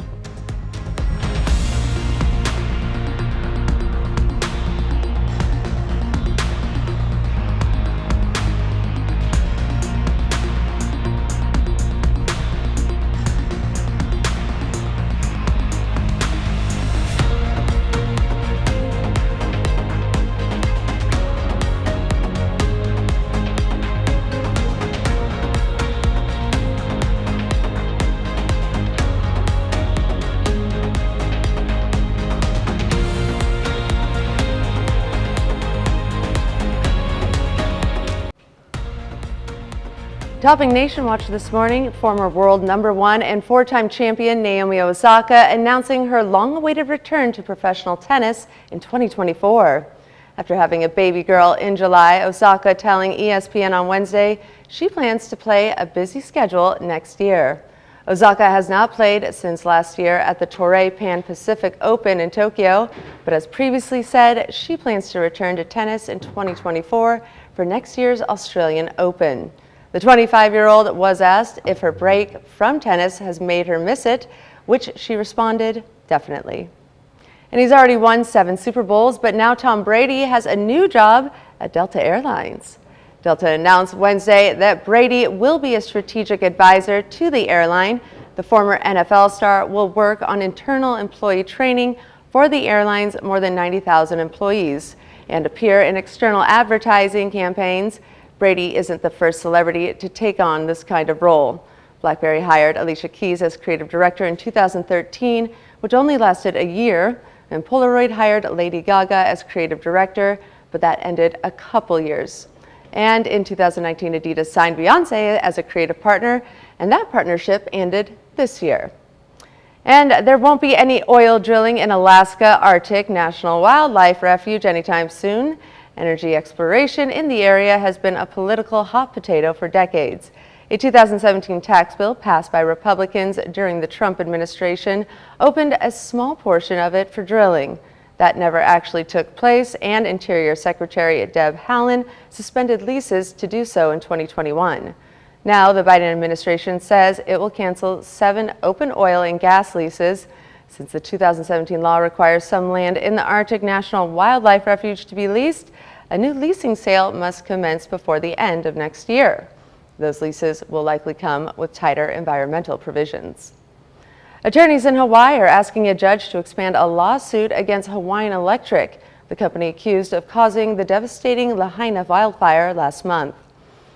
Topping Nation Watch this morning, former world #1 and 4-time champion Naomi Osaka announcing her long-awaited return to professional tennis in 2024. After having a baby girl in July, Osaka telling ESPN on Wednesday she plans to play a busy schedule next year. Osaka has not played since last year at the Toray Pan Pacific Open in Tokyo, but as previously said, she plans to return to tennis in 2024 for next year's Australian Open. The 25-year-old was asked if her break from tennis has made her miss it, which she responded, definitely. And he's already won 7 Super Bowls, but now Tom Brady has a new job at Delta Airlines. Delta announced Wednesday that Brady will be a strategic advisor to the airline. The former NFL star will work on internal employee training for the airline's more than 90,000 employees and appear in external advertising campaigns. Brady isn't the first celebrity to take on this kind of role. BlackBerry hired Alicia Keys as creative director in 2013, which only lasted a year, and Polaroid hired Lady Gaga as creative director, but that ended a couple years. And in 2019, Adidas signed Beyoncé as a creative partner, and that partnership ended this year. And there won't be any oil drilling in Alaska Arctic National Wildlife Refuge anytime soon. Energy exploration in the area has been a political hot potato for decades. A 2017 tax bill passed by Republicans during the Trump administration opened a small portion of it for drilling. That never actually took place, and Interior Secretary Deb Haaland suspended leases to do so in 2021. Now, the Biden administration says it will cancel 7 open oil and gas leases. Since the 2017 law requires some land in the Arctic National Wildlife Refuge to be leased, a new leasing sale must commence before the end of next year. Those leases will likely come with tighter environmental provisions. Attorneys in Hawaii are asking a judge to expand a lawsuit against Hawaiian Electric, the company accused of causing the devastating Lahaina wildfire last month.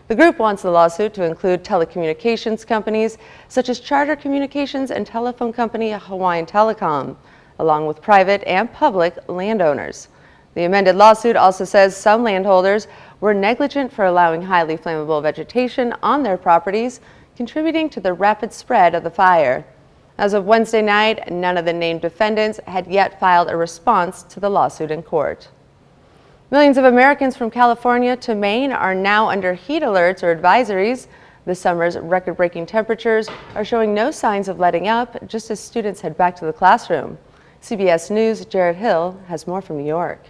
The group wants the lawsuit to include telecommunications companies such as Charter Communications and telephone company Hawaiian Telecom, along with private and public landowners. The amended lawsuit also says some landholders were negligent for allowing highly flammable vegetation on their properties, contributing to the rapid spread of the fire. As of Wednesday night, none of the named defendants had yet filed a response to the lawsuit in court. Millions of Americans from California to Maine are now under heat alerts or advisories. This summer's record-breaking temperatures are showing no signs of letting up, just as students head back to the classroom. CBS News' Jared Hill has more from New York.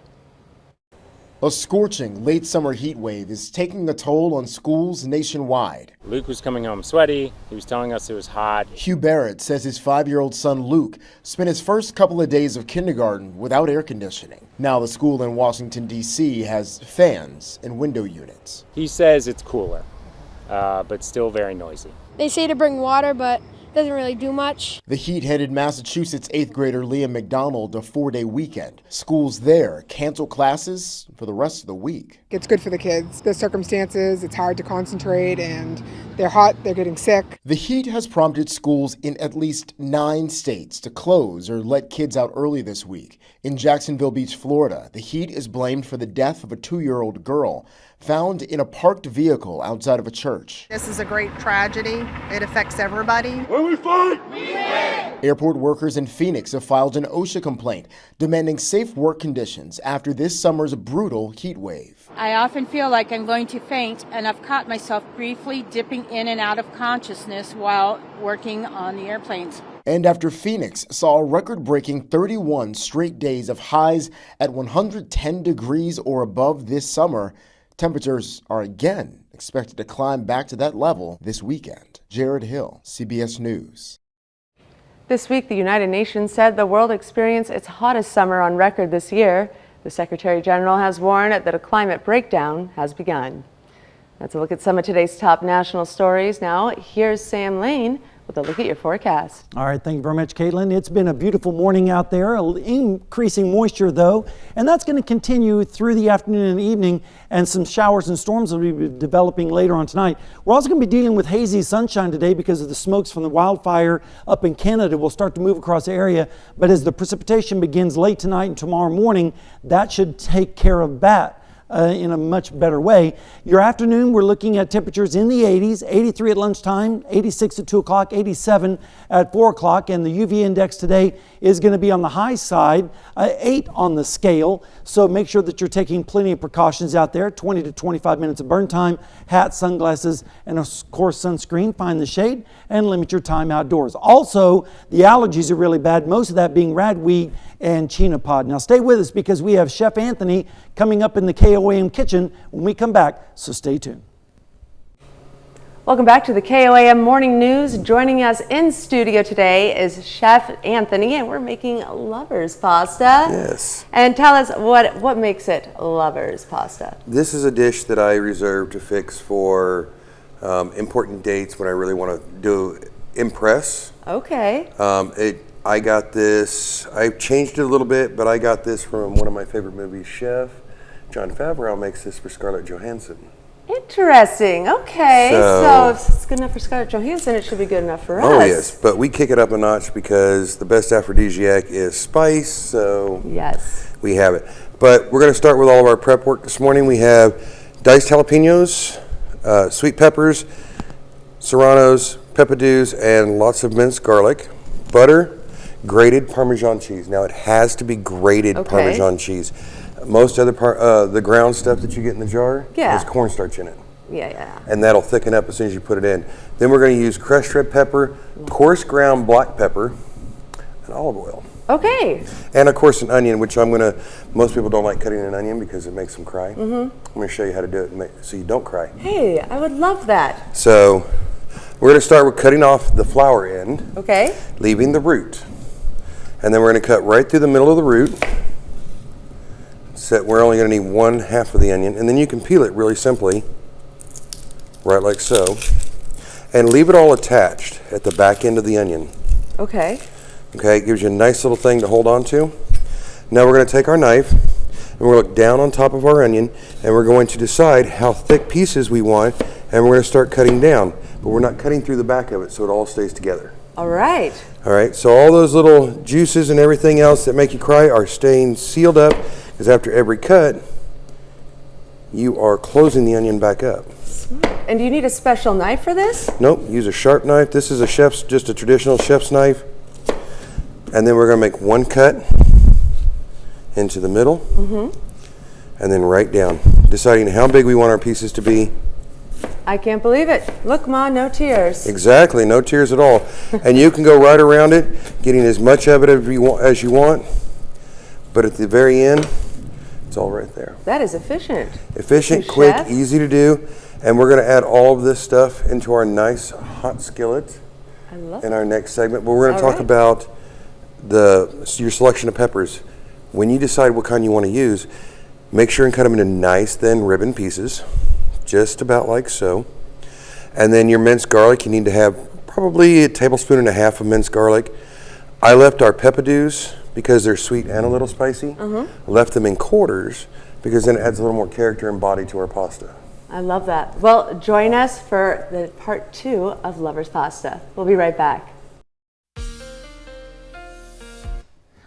A scorching late summer heat wave is taking a toll on schools nationwide. Luke was coming home sweaty. He was telling us it was hot. Hugh Barrett says his 5-year-old son Luke spent his first couple of days of kindergarten without air conditioning. Now the school in Washington, D.C. has fans and window units. He says it's cooler, but still very noisy. They say to bring water, but doesn't really do much. The heat headed Massachusetts 8th grader Liam McDonald a 4-day weekend. Schools there cancel classes for the rest of the week. It's good for the kids. The circumstances, it's hard to concentrate, and they're hot, they're getting sick. The heat has prompted schools in at least 9 states to close or let kids out early this week. In Jacksonville Beach, Florida, the heat is blamed for the death of a 2-year-old girl found in a parked vehicle outside of a church. This is a great tragedy. It affects everybody. When we fight, we win! Airport workers in Phoenix have filed an OSHA complaint demanding safe work conditions after this summer's brutal heat wave. I often feel like I'm going to faint, and I've caught myself briefly dipping in and out of consciousness while working on the airplanes. And after Phoenix saw a record-breaking 31 straight days of highs at 110 degrees or above this summer, temperatures are again expected to climb back to that level this weekend. Jared Hill, CBS News. This week, the United Nations said the world experienced its hottest summer on record this year. The Secretary General has warned that a climate breakdown has begun. That's a look at some of today's top national stories. Now, here's Sam Lane with a look at your forecast. All right, thank you very much, Caitlin. It's been a beautiful morning out there, increasing moisture though, and that's going to continue through the afternoon and evening, and some showers and storms will be developing later on tonight. We're also going to be dealing with hazy sunshine today because of the smokes from the wildfire up in Canada will start to move across the area, but as the precipitation begins late tonight and tomorrow morning, that should take care of that. In a much better way. Your afternoon, we're looking at temperatures in the 80s, 83 at lunchtime, 86 at 2 o'clock, 87 at 4 o'clock, and the UV index today is going to be on the high side, 8 on the scale, so make sure that you're taking plenty of precautions out there, 20 to 25 minutes of burn time, hat, sunglasses, and of course sunscreen. Find the shade and limit your time outdoors. Also, the allergies are really bad, most of that being ragweed and chenopod. Now stay with us because we have Chef Anthony coming up in the KOAM kitchen when we come back, so stay tuned. Welcome back to the KOAM Morning News. Joining us in studio today is Chef Anthony, and we're making lovers pasta. Yes. And tell us what makes it lovers pasta. This is a dish that I reserve to fix for important dates when I really want to impress. Okay. I got this, I changed it a little bit, but I got this from one of my favorite movies, Chef. Jon Favreau makes this for Scarlett Johansson. Interesting. Okay. So if it's good enough for Scarlett Johansson, it should be good enough for us. Oh yes, but we kick it up a notch because the best aphrodisiac is spice, so yes, we have it. But we're going to start with all of our prep work this morning. We have diced jalapenos, sweet peppers, serranos, peppadews, and lots of minced garlic, butter, grated Parmesan cheese. Now it has to be grated Parmesan cheese. Most other the ground stuff that you get in the jar has cornstarch in it. Yeah. And that'll thicken up as soon as you put it in. Then we're going to use crushed red pepper, coarse ground black pepper, and olive oil. Okay. And of course an onion, which most people don't like cutting an onion because it makes them cry. Mm-hmm. I'm going to show you how to do it so you don't cry. Hey, I would love that. So we're going to start with cutting off the flower end. Okay. Leaving the root. And then we're going to cut right through the middle of the root. We're only going to need 1/2 of the onion, and then you can peel it really simply, right like so, and leave it all attached at the back end of the onion. Okay. Okay, it gives you a nice little thing to hold on to. Now we're going to take our knife, and we're going to look down on top of our onion, and we're going to decide how thick pieces we want, and we're going to start cutting down, but we're not cutting through the back of it so it all stays together. All right. All right, so all those little juices and everything else that make you cry are staying sealed up, because after every cut, you are closing the onion back up. And do you need a special knife for this? Nope, use a sharp knife. This is just a traditional chef's knife. And then we're going to make one cut into the middle, and then right down, deciding how big we want our pieces to be. I can't believe it. Look, Ma, no tears. Exactly, no tears at all. And you can go right around it, getting as much of it as you want, but at the very end, it's all right there. That is efficient. Efficient, Chef. quick, easy to do. And we're going to add all of this stuff into our nice hot skillet in our next segment. But we're going to talk about your selection of peppers. When you decide what kind you want to use, make sure and cut them into nice thin ribbon pieces, just about like so. And then your minced garlic, you need to have probably 1.5 tablespoons of minced garlic. I left our peppadews because they're sweet and a little spicy. Left them in quarters because then it adds a little more character and body to our pasta. I love that. Well, join us for the part 2 of Lovers Pasta. We'll be right back.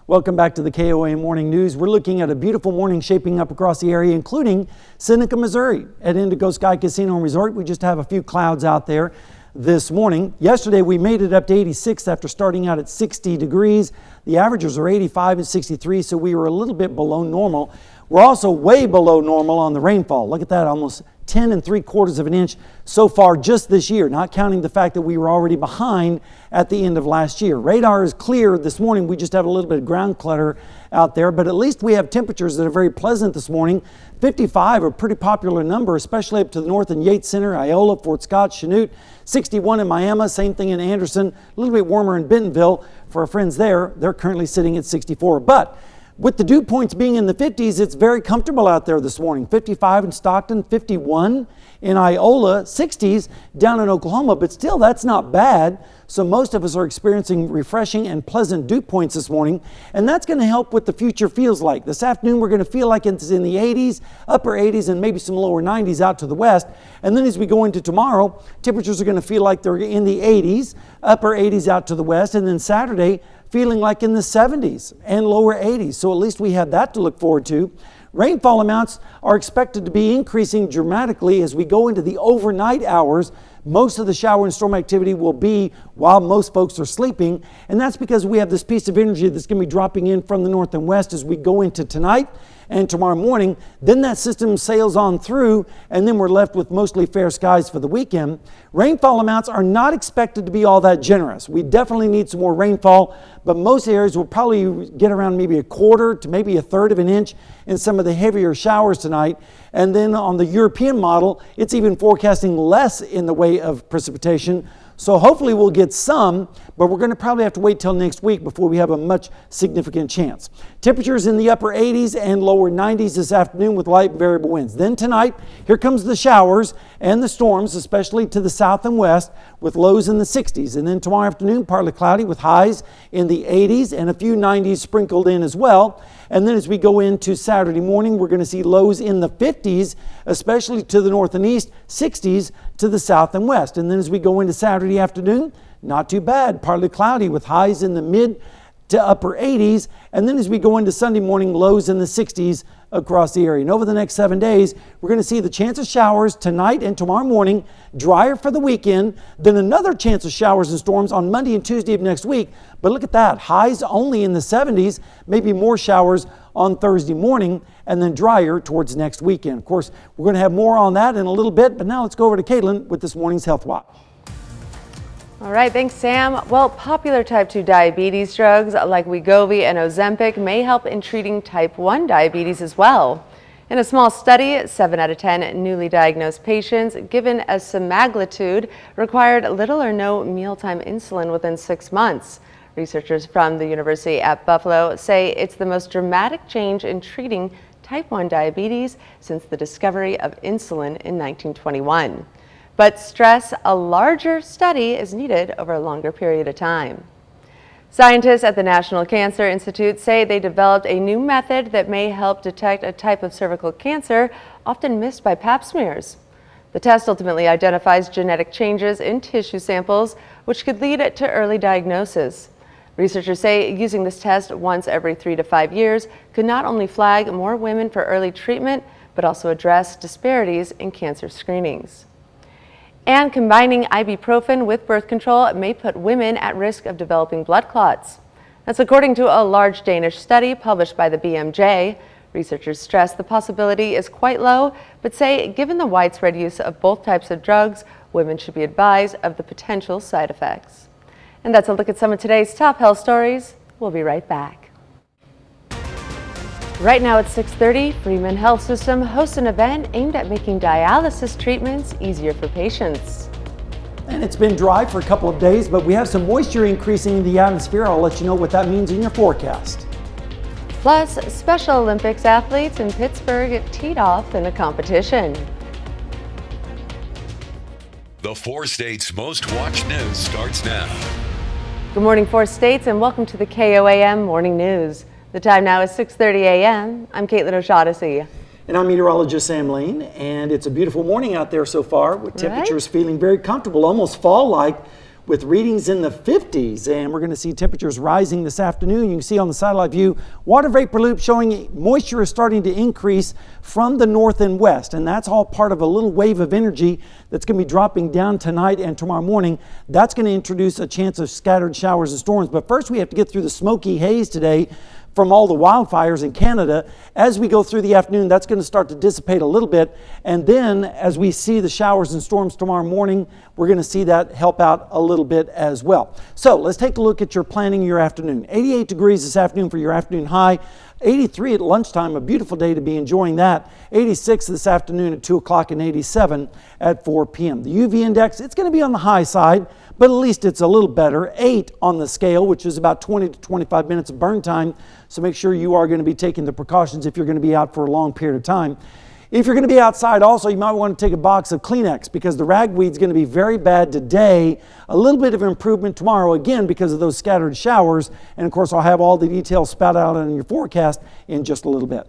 Welcome back to the KOAM Morning News. We're looking at a beautiful morning shaping up across the area, including Seneca, Missouri. At Indigo Sky Casino and Resort, we just have a few clouds out there this morning. Yesterday, we made it up to 86 after starting out at 60 degrees. The averages are 85 and 63, so we were a little bit below normal. We're also way below normal on the rainfall. Look at that, almost 10 3/4 of an inch so far just this year, not counting the fact that we were already behind at the end of last year. Radar is clear this morning. We just have a little bit of ground clutter out there, but at least we have temperatures that are very pleasant this morning. 55, a pretty popular number, especially up to the north in Yates Center, Iola, Fort Scott, Chanute. 61 in Miami, same thing in Anderson. A little bit warmer in Bentonville for our friends there. They're currently sitting at 64. But with the dew points being in the 50s, it's very comfortable out there this morning. 55 in Stockton, 51 in Iola, 60s down in Oklahoma, but still that's not bad. So most of us are experiencing refreshing and pleasant dew points this morning, and that's going to help with the future feels like. This afternoon we're going to feel like it's in the 80s, upper 80s, and maybe some lower 90s out to the west. And then as we go into tomorrow, temperatures are going to feel like they're in the 80s, upper 80s out to the west, and then Saturday feeling like in the 70s and lower 80s. So at least we have that to look forward to. Rainfall amounts are expected to be increasing dramatically as we go into the overnight hours. Most of the shower and storm activity will be while most folks are sleeping, and that's because we have this piece of energy that's going to be dropping in from the north and west as we go into tonight. and tomorrow morning. Then that system sails on through, and then we're left with mostly fair skies for the weekend. Rainfall amounts are not expected to be all that generous. We definitely need some more rainfall, but most areas will probably get around maybe a quarter to maybe a third of an inch in some of the heavier showers tonight. And then on the European model, it's even forecasting less in the way of precipitation. So hopefully we'll get some, but we're going to probably have to wait till next week before we have a much significant chance. Temperatures in the upper 80s and lower 90s this afternoon with light variable winds. Then tonight, here comes the showers and the storms, especially to the south and west, with lows in the 60s. And then tomorrow afternoon, partly cloudy with highs in the 80s and a few 90s sprinkled in as well. And then as we go into Saturday morning, we're going to see lows in the 50s, especially to the north and east, 60s to the south and west. And then as we go into Saturday afternoon, not too bad, partly cloudy with highs in the mid to upper 80s. And then as we go into Sunday morning, lows in the 60s across the area. And over the next 7 days, we're going to see the chance of showers tonight and tomorrow morning, drier for the weekend, then another chance of showers and storms on Monday and Tuesday of next week. But look at that, highs only in the 70s, maybe more showers on Thursday morning, and then drier towards next weekend. Of course, we're going to have more on that in a little bit, but now let's go over to Caitlin with this morning's Health Watch. All right, thanks, Sam. Well, popular type 2 diabetes drugs like Wegovy and Ozempic may help in treating type 1 diabetes as well. In a small study, 7 out of 10 newly diagnosed patients given a semaglutide required little or no mealtime insulin within 6 months. Researchers from the University at Buffalo say it's the most dramatic change in treating type 1 diabetes since the discovery of insulin in 1921. But stress a larger study is needed over a longer period of time. Scientists at the National Cancer Institute say they developed a new method that may help detect a type of cervical cancer often missed by pap smears. The test ultimately identifies genetic changes in tissue samples, which could lead to early diagnosis. Researchers say using this test once every 3 to 5 years could not only flag more women for early treatment, but also address disparities in cancer screenings. And combining ibuprofen with birth control may put women at risk of developing blood clots. That's according to a large Danish study published by the BMJ. Researchers stress the possibility is quite low, but say given the widespread use of both types of drugs, women should be advised of the potential side effects. And that's a look at some of today's top health stories. We'll be right back. Right now at 6:30, Freeman Health System hosts an event aimed at making dialysis treatments easier for patients. And it's been dry for a couple of days, but we have some moisture increasing in the atmosphere. I'll let you know what that means in your forecast. Plus, Special Olympics athletes in Pittsburgh teed off in a competition. The 4 states' most watched news starts now. Good morning, 4 states, and welcome to the KOAM Morning News. The time now is 6:30 a.m. I'm Caitlin O'Shaughnessy. And I'm meteorologist Sam Lane, and it's a beautiful morning out there so far with temperatures feeling very comfortable, almost fall-like, with readings in the 50s. And we're going to see temperatures rising this afternoon. You can see on the satellite view, water vapor loop showing moisture is starting to increase from the north and west. And that's all part of a little wave of energy that's going to be dropping down tonight and tomorrow morning. That's going to introduce a chance of scattered showers and storms. But first we have to get through the smoky haze today from all the wildfires in Canada. As we go through the afternoon, that's going to start to dissipate a little bit. And then as we see the showers and storms tomorrow morning, we're going to see that help out a little bit as well. So let's take a look at your planning your afternoon. 88 degrees this afternoon for your afternoon high. 83 at lunchtime, a beautiful day to be enjoying that. 86 this afternoon at 2 o'clock and 87 at 4 p.m. The UV index, it's going to be on the high side, but at least it's a little better. 8 on the scale, which is about 20 to 25 minutes of burn time. So make sure you are going to be taking the precautions if you're going to be out for a long period of time. If you're going to be outside also, you might want to take a box of Kleenex because the ragweed's going to be very bad today. A little bit of improvement tomorrow, again, because of those scattered showers. And of course, I'll have all the details spat out in your forecast in just a little bit.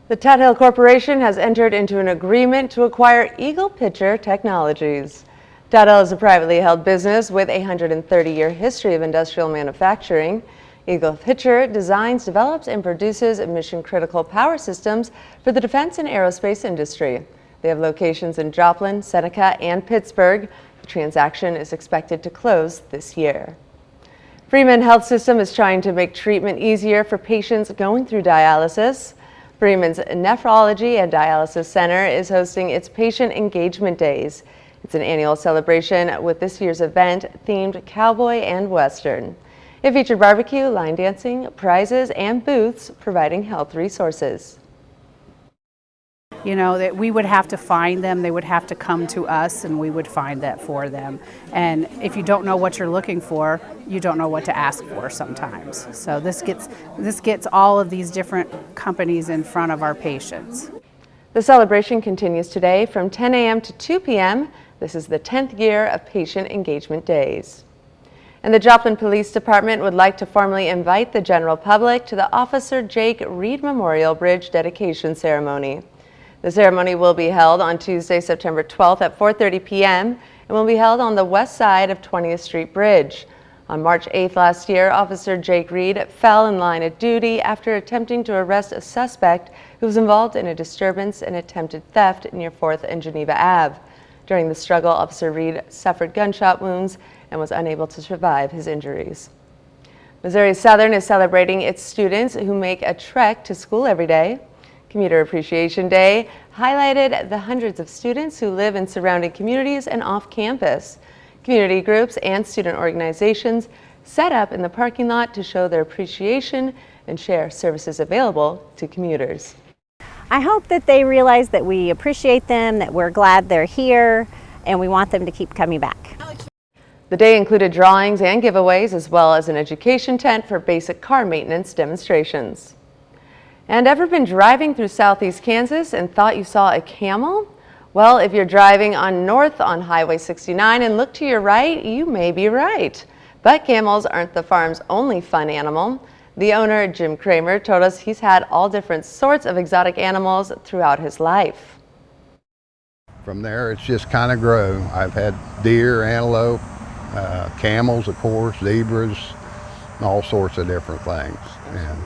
The Tat Hill Corporation has entered into an agreement to acquire Eagle Pitcher Technologies. Tat Hill is a privately held business with a 130-year history of industrial manufacturing. Eagle Pitcher designs, develops, and produces mission-critical power systems for the defense and aerospace industry. They have locations in Joplin, Seneca, and Pittsburgh. The transaction is expected to close this year. Freeman Health System is trying to make treatment easier for patients going through dialysis. Freeman's Nephrology and Dialysis Center is hosting its Patient Engagement Days. It's an annual celebration with this year's event themed cowboy and western. It featured barbecue, line dancing, prizes, and booths providing health resources. You know, that we would have to find them, they would have to come to us, and we would find that for them. And if you don't know what you're looking for, you don't know what to ask for sometimes. So this gets all of these different companies in front of our patients. The celebration continues today from 10 a.m. to 2 p.m. This is the 10th year of Patient Engagement Days. And the Joplin Police Department would like to formally invite the general public to the Officer Jake Reed Memorial Bridge dedication ceremony. The ceremony will be held on Tuesday, September 12th at 4:30 p.m. and will be held on the west side of 20th Street Bridge. On March 8th last year, Officer Jake Reed fell in line of duty after attempting to arrest a suspect who was involved in a disturbance and attempted theft near 4th and Geneva Ave. During the struggle, Officer Reed suffered gunshot wounds and was unable to survive his injuries. Missouri Southern is celebrating its students who make a trek to school every day. Commuter Appreciation Day highlighted the hundreds of students who live in surrounding communities and off campus. Community groups and student organizations set up in the parking lot to show their appreciation and share services available to commuters. I hope that they realize that we appreciate them, that we're glad they're here, and we want them to keep coming back. The day included drawings and giveaways, as well as an education tent for basic car maintenance demonstrations. And ever been driving through southeast Kansas and thought you saw a camel? Well, if you're driving north on Highway 69 and look to your right, you may be right. But camels aren't the farm's only fun animal. The owner, Jim Kramer, told us he's had all different sorts of exotic animals throughout his life. From there, it's just kind of grown. I've had deer, antelope, camels, of course, zebras, all sorts of different things. And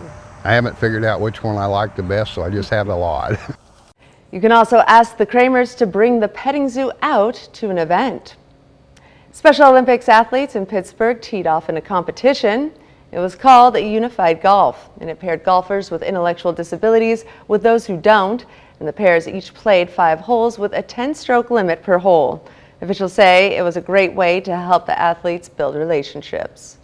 I haven't figured out which one I like the best, so I just have a lot. You can also ask the Kramers to bring the petting zoo out to an event. Special Olympics athletes in Pittsburgh teed off in a competition. It was called Unified Golf, and it paired golfers with intellectual disabilities with those who don't, and the pairs each played 5 holes with a 10-stroke limit per hole. Officials say it was a great way to help the athletes build relationships.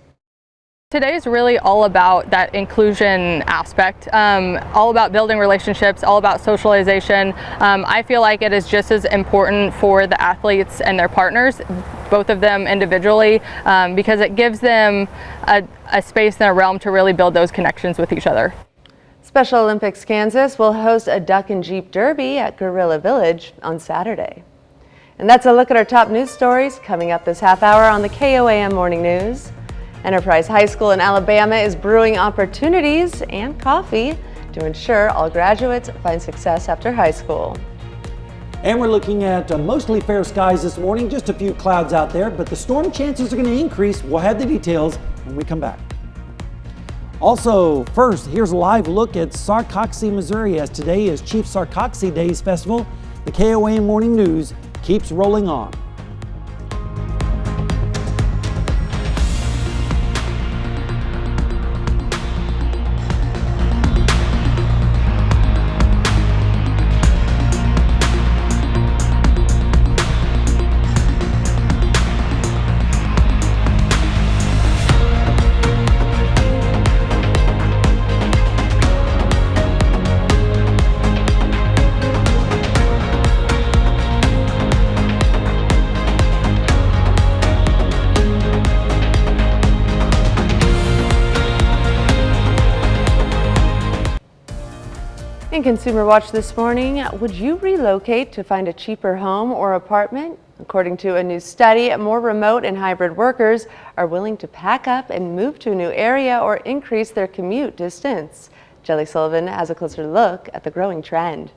Today is really all about that inclusion aspect, all about building relationships, all about socialization. I feel like it is just as important for the athletes and their partners, both of them individually, because it gives them a space and a realm to really build those connections with each other. Special Olympics Kansas will host a duck and jeep derby at Guerrilla Village on Saturday. And that's a look at our top news stories coming up this half hour on the KOAM Morning News. Enterprise High School in Alabama is brewing opportunities and coffee to ensure all graduates find success after high school. And we're looking at mostly fair skies this morning, just a few clouds out there, but the storm chances are going to increase. We'll have the details when we come back. Also, first, here's a live look at Sarcoxie, Missouri, as today is Chief Sarcoxie Days Festival. The KOAM Morning News keeps rolling on. In Consumer Watch this morning, would you relocate to find a cheaper home or apartment? According to a new study, more remote and hybrid workers are willing to pack up and move to a new area or increase their commute distance. Jelly Sullivan has a closer look at the growing trend.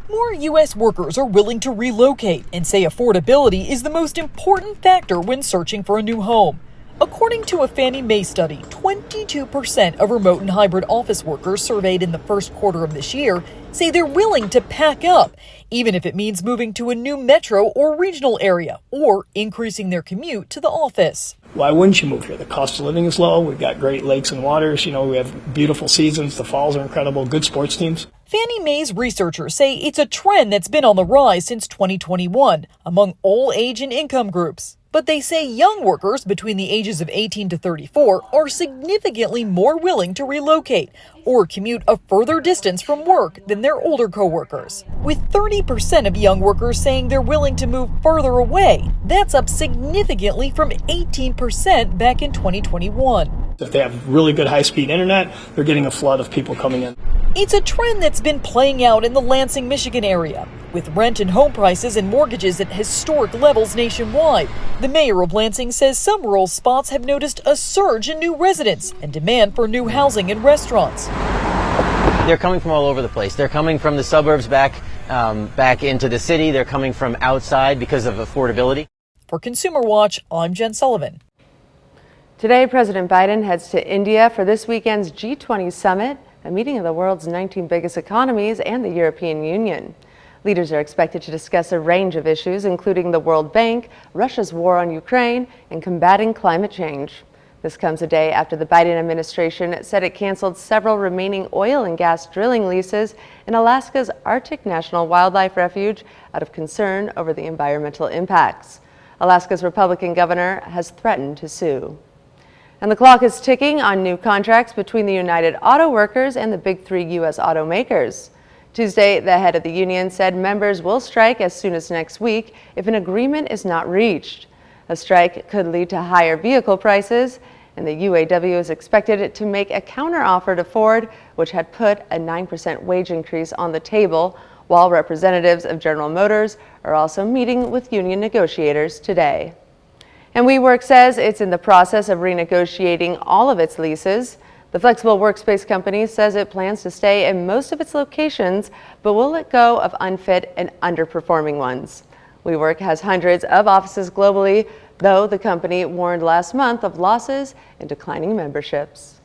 More U.S. workers are willing to relocate and say affordability is the most important factor when searching for a new home. According to a Fannie Mae study, 22% of remote and hybrid office workers surveyed in the first quarter of this year say they're willing to pack up, even if it means moving to a new metro or regional area or increasing their commute to the office. Why wouldn't you move here? The cost of living is low. We've got great lakes and waters. We have beautiful seasons. The falls are incredible. Good sports teams. Fannie Mae's researchers say it's a trend that's been on the rise since 2021 among all age and income groups. But they say young workers between the ages of 18 to 34 are significantly more willing to relocate or commute a further distance from work than their older coworkers. With 30% of young workers saying they're willing to move further away, that's up significantly from 18% back in 2021. If they have really good high-speed internet, they're getting a flood of people coming in. It's a trend that's been playing out in the Lansing, Michigan area, with rent and home prices and mortgages at historic levels nationwide. The mayor of Lansing says some rural spots have noticed a surge in new residents and demand for new housing and restaurants. They're coming from all over the place. They're coming from the suburbs back into the city. They're coming from outside because of affordability. For Consumer Watch, I'm Jen Sullivan. Today, President Biden heads to India for this weekend's G20 summit, a meeting of the world's 19 biggest economies and the European Union. Leaders are expected to discuss a range of issues, including the World Bank, Russia's war on Ukraine, and combating climate change. This comes a day after the Biden administration said it canceled several remaining oil and gas drilling leases in Alaska's Arctic National Wildlife Refuge out of concern over the environmental impacts. Alaska's Republican governor has threatened to sue. And the clock is ticking on new contracts between the United Auto Workers and the big three U.S. automakers. Tuesday, the head of the union said members will strike as soon as next week if an agreement is not reached. A strike could lead to higher vehicle prices, and the UAW is expected to make a counteroffer to Ford, which had put a 9% wage increase on the table, while representatives of General Motors are also meeting with union negotiators today. And WeWork says it's in the process of renegotiating all of its leases. The flexible workspace company says it plans to stay in most of its locations, but will let go of unfit and underperforming ones. WeWork has hundreds of offices globally, though the company warned last month of losses and declining memberships.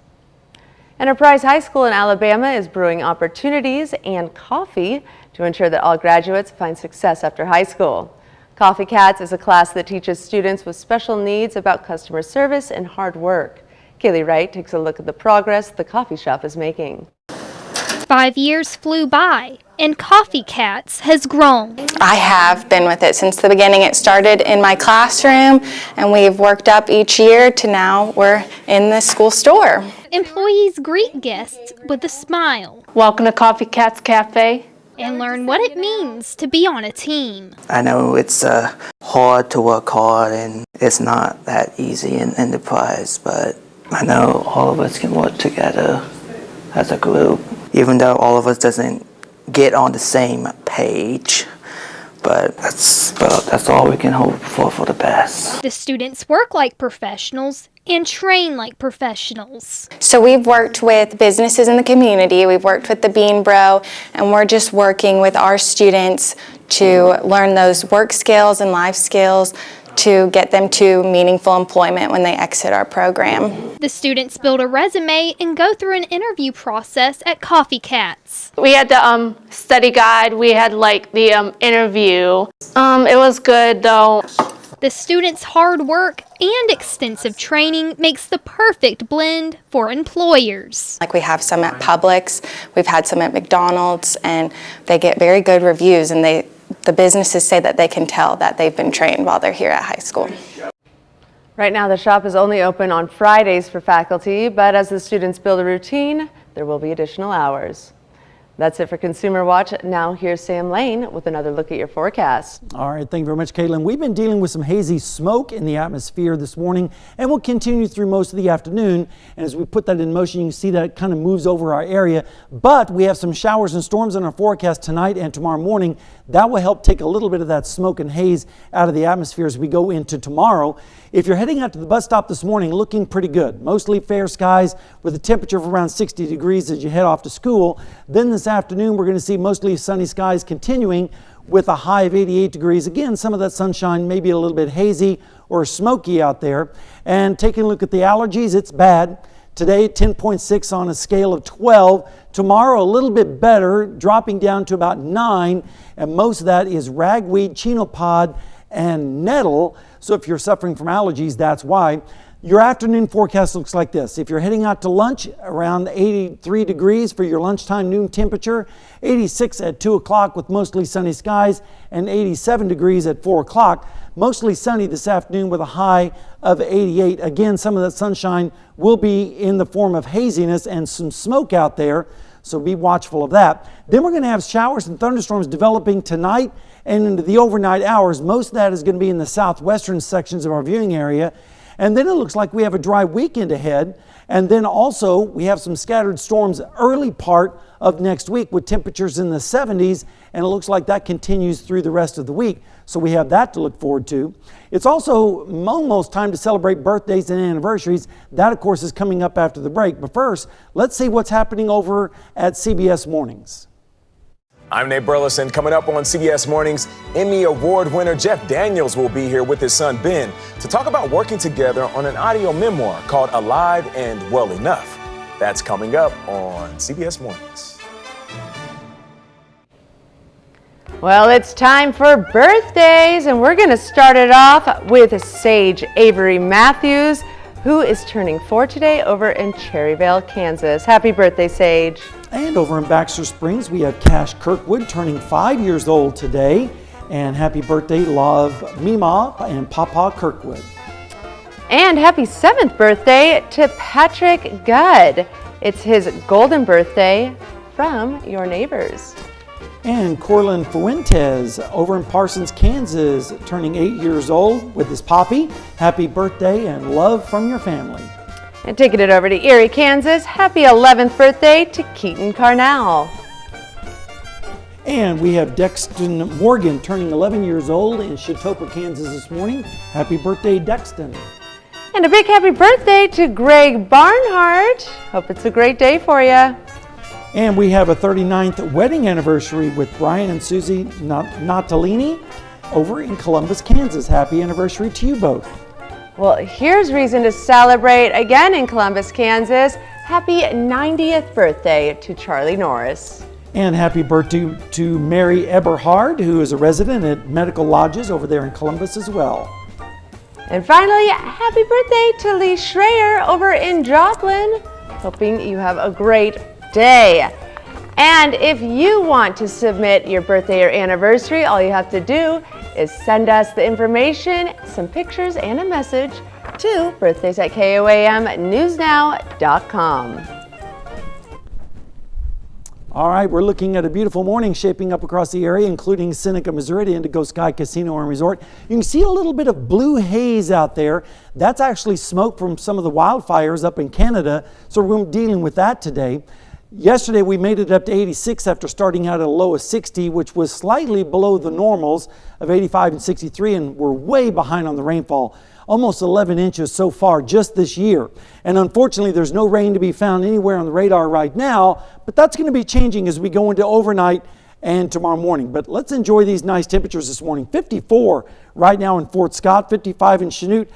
Enterprise High School in Alabama is brewing opportunities and coffee to ensure that all graduates find success after high school. Coffee Cats is a class that teaches students with special needs about customer service and hard work. Kaylee Wright takes a look at the progress the coffee shop is making. 5 years flew by, and Coffee Cats has grown. I have been with it since the beginning. It started in my classroom, and we've worked up each year to now we're in the school store. Employees greet guests with a smile. Welcome to Coffee Cats Cafe. And learn what it means to be on a team. I know it's hard to work hard, and it's not that easy in enterprise, but I know all of us can work together as a group, even though all of us doesn't get on the same page. But that's all we can hope for the best. The students work like professionals and train like professionals. So we've worked with businesses in the community, we've worked with the Bean Bro, and we're just working with our students to learn those work skills and life skills to get them to meaningful employment when they exit our program. The students build a resume and go through an interview process at Coffee Cats. We had the study guide, we had the interview. It was good though. The students' hard work and extensive training makes the perfect blend for employers. Like we have some at Publix, we've had some at McDonald's, and they get very good reviews, and the businesses say that they can tell that they've been trained while they're here at high school. Right now, the shop is only open on Fridays for faculty, but as the students build a routine, there will be additional hours. That's it for Consumer Watch. Now here's Sam Lane with another look at your forecast. All right, thank you very much, Caitlin. We've been dealing with some hazy smoke in the atmosphere this morning, and we'll continue through most of the afternoon. And as we put that in motion, you can see that it kind of moves over our area. But we have some showers and storms in our forecast tonight and tomorrow morning. That will help take a little bit of that smoke and haze out of the atmosphere as we go into tomorrow. If you're heading out to the bus stop this morning, looking pretty good. Mostly fair skies with a temperature of around 60 degrees as you head off to school. Then this afternoon, we're going to see mostly sunny skies continuing with a high of 88 degrees. Again, some of that sunshine may be a little bit hazy or smoky out there. And taking a look at the allergies, it's bad. Today, 10.6 on a scale of 12. Tomorrow, a little bit better, dropping down to about 9. And most of that is ragweed, chenopod, and nettle. So if you're suffering from allergies, that's why. Your afternoon forecast looks like this. If you're heading out to lunch, around 83 degrees for your lunchtime noon temperature, 86 at 2 o'clock with mostly sunny skies, and 87 degrees at 4 o'clock. Mostly sunny this afternoon with a high of 88. Again, some of that sunshine will be in the form of haziness and some smoke out there, so be watchful of that. Then we're going to have showers and thunderstorms developing tonight and into the overnight hours. Most of that is going to be in the southwestern sections of our viewing area. And then it looks like we have a dry weekend ahead. And then also we have some scattered storms early part of next week with temperatures in the 70s. And it looks like that continues through the rest of the week. So we have that to look forward to. It's also almost time to celebrate birthdays and anniversaries. That, of course, is coming up after the break. But first, let's see what's happening over at CBS Mornings. I'm Nate Burleson. Coming up on CBS Mornings, Emmy Award winner Jeff Daniels will be here with his son Ben to talk about working together on an audio memoir called Alive and Well Enough. That's coming up on CBS Mornings. Well, it's time for birthdays, and we're going to start it off with Sage Avery Matthews, who is turning 4 today over in Cherryvale, Kansas. Happy birthday, Sage. And over in Baxter Springs, we have Cash Kirkwood turning 5 years old today. And happy birthday, love, Mima and Papa Kirkwood. And happy 7th birthday to Patrick Gudd. It's his golden birthday from your neighbors. And Corlin Fuentes over in Parsons, Kansas, turning 8 years old with his poppy. Happy birthday and love from your family. And taking it over to Erie, Kansas, happy 11th birthday to Keaton Carnell. And we have Dexton Morgan turning 11 years old in Chautauqua, Kansas this morning. Happy birthday, Dexton. And a big happy birthday to Greg Barnhart. Hope it's a great day for you. And we have a 39th wedding anniversary with Brian and Susie Natalini over in Columbus, Kansas. Happy anniversary to you both. Well, here's reason to celebrate again in Columbus, Kansas. Happy 90th birthday to Charlie Norris. And happy birthday to Mary Eberhard, who is a resident at Medical Lodges over there in Columbus as well. And finally, happy birthday to Lee Schreier over in Joplin. Hoping you have a great day. And if you want to submit your birthday or anniversary, all you have to do is send us the information, some pictures, and a message to birthdays@KOAMnewsnow.com. All right, we're looking at a beautiful morning shaping up across the area, including Seneca, Missouri, to Indigo Sky Casino and Resort. You can see a little bit of blue haze out there. That's actually smoke from some of the wildfires up in Canada, so we're dealing with that today. Yesterday, we made it up to 86 after starting out at a low of 60, which was slightly below the normals of 85 and 63, and we're way behind on the rainfall. Almost 11 inches so far just this year. And unfortunately, there's no rain to be found anywhere on the radar right now, but that's going to be changing as we go into overnight and tomorrow morning. But let's enjoy these nice temperatures this morning. 54 right now in Fort Scott, 55 in Chanute,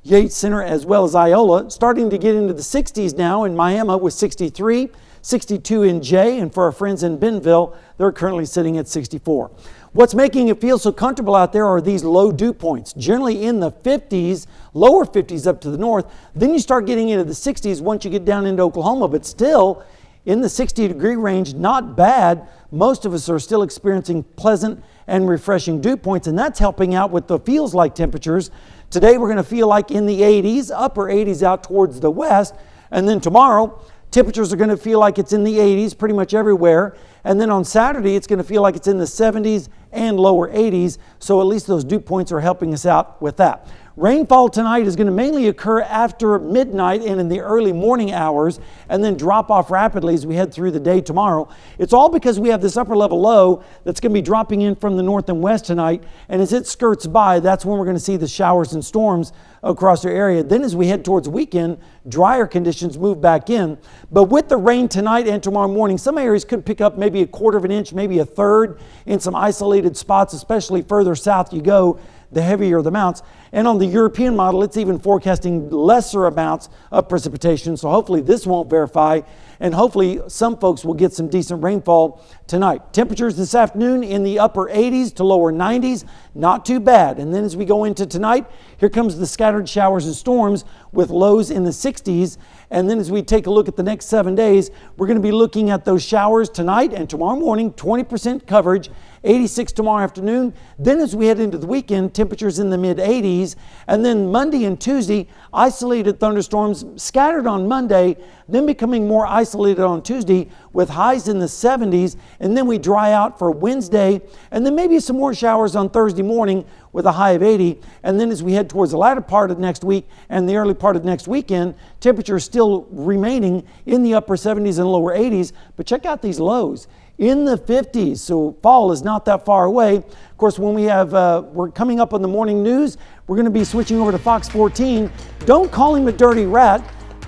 Yates Center, as well as Iola. Starting to get into the 60s now in Miami with 63. 62 in Jay, and for our friends in Bentonville, they're currently sitting at 64. What's making it feel so comfortable out there are these low dew points, generally in the 50s, lower 50s up to the north. Then you start getting into the 60s once you get down into Oklahoma, but still in the 60-degree range, not bad. Most of us are still experiencing pleasant and refreshing dew points, and that's helping out with the feels-like temperatures. Today we're going to feel like in the 80s, upper 80s out towards the west, and then tomorrow, temperatures are going to feel like it's in the 80s pretty much everywhere. And then on Saturday, it's going to feel like it's in the 70s and lower 80s. So at least those dew points are helping us out with that. Rainfall tonight is going to mainly occur after midnight and in the early morning hours, and then drop off rapidly as we head through the day tomorrow. It's all because we have this upper level low that's going to be dropping in from the north and west tonight, and as it skirts by, that's when we're going to see the showers and storms across our area. Then as we head towards weekend, drier conditions move back in. But with the rain tonight and tomorrow morning, some areas could pick up maybe 1/4 of an inch, maybe 1/3 in some isolated spots, especially further south you go, the heavier the amounts. And on the European model, it's even forecasting lesser amounts of precipitation. So hopefully this won't verify, and hopefully some folks will get some decent rainfall tonight. Temperatures this afternoon in the upper 80s to lower 90s, not too bad. And then as we go into tonight, here comes the scattered showers and storms with lows in the 60s. And then as we take a look at the next 7 days, we're going to be looking at those showers tonight and tomorrow morning, 20% coverage, 86 tomorrow afternoon. Then as we head into the weekend, temperatures in the mid 80s. And then Monday and Tuesday, isolated thunderstorms scattered on Monday, then becoming more isolated on Tuesday with highs in the 70s. And then we dry out for Wednesday, and then maybe some more showers on Thursday morning with a high of 80. And then as we head towards the latter part of next week and the early part of next weekend, temperatures still remaining in the upper 70s and lower 80s. But check out these lows in the 50s. So fall is not that far away. Of course, when we have, we're coming up on the morning news, we're going to be switching over to Fox 14. Don't call him a dirty rat.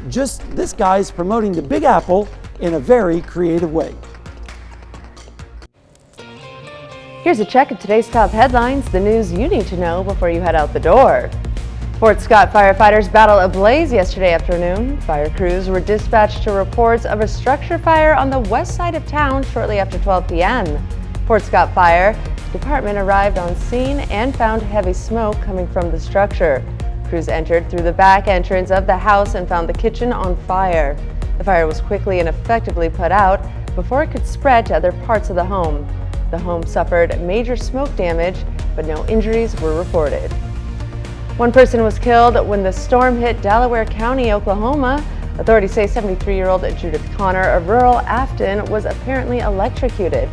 Just this guy's promoting the Big Apple in a very creative way. Here's a check of today's top headlines, the news you need to know before you head out the door. Fort Scott firefighters battled a blaze yesterday afternoon. Fire crews were dispatched to reports of a structure fire on the west side of town shortly after 12 p.m. Fort Scott Fire Department arrived on scene and found heavy smoke coming from the structure. Crews entered through the back entrance of the house and found the kitchen on fire. The fire was quickly and effectively put out before it could spread to other parts of the home. The home suffered major smoke damage, but no injuries were reported. One person was killed when the storm hit Delaware County, Oklahoma. Authorities say 73-year-old Judith Connor of rural Afton was apparently electrocuted.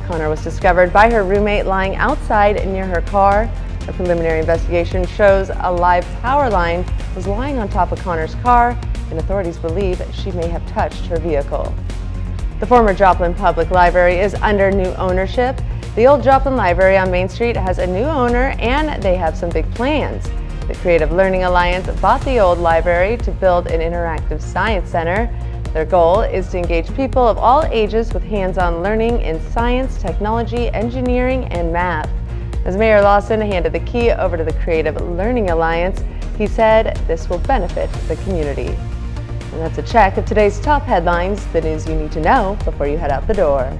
Connor was discovered by her roommate lying outside near her car. A preliminary investigation shows a live power line was lying on top of Connor's car, and authorities believe she may have touched her vehicle. The former Joplin Public Library is under new ownership. The old Joplin Library on Main Street has a new owner, and they have some big plans. The Creative Learning Alliance bought the old library to build an interactive science center. Their goal is to engage people of all ages with hands-on learning in science, technology, engineering, and math. As Mayor Lawson handed the key over to the Creative Learning Alliance, he said this will benefit the community. And that's a check of today's top headlines, the news you need to know before you head out the door.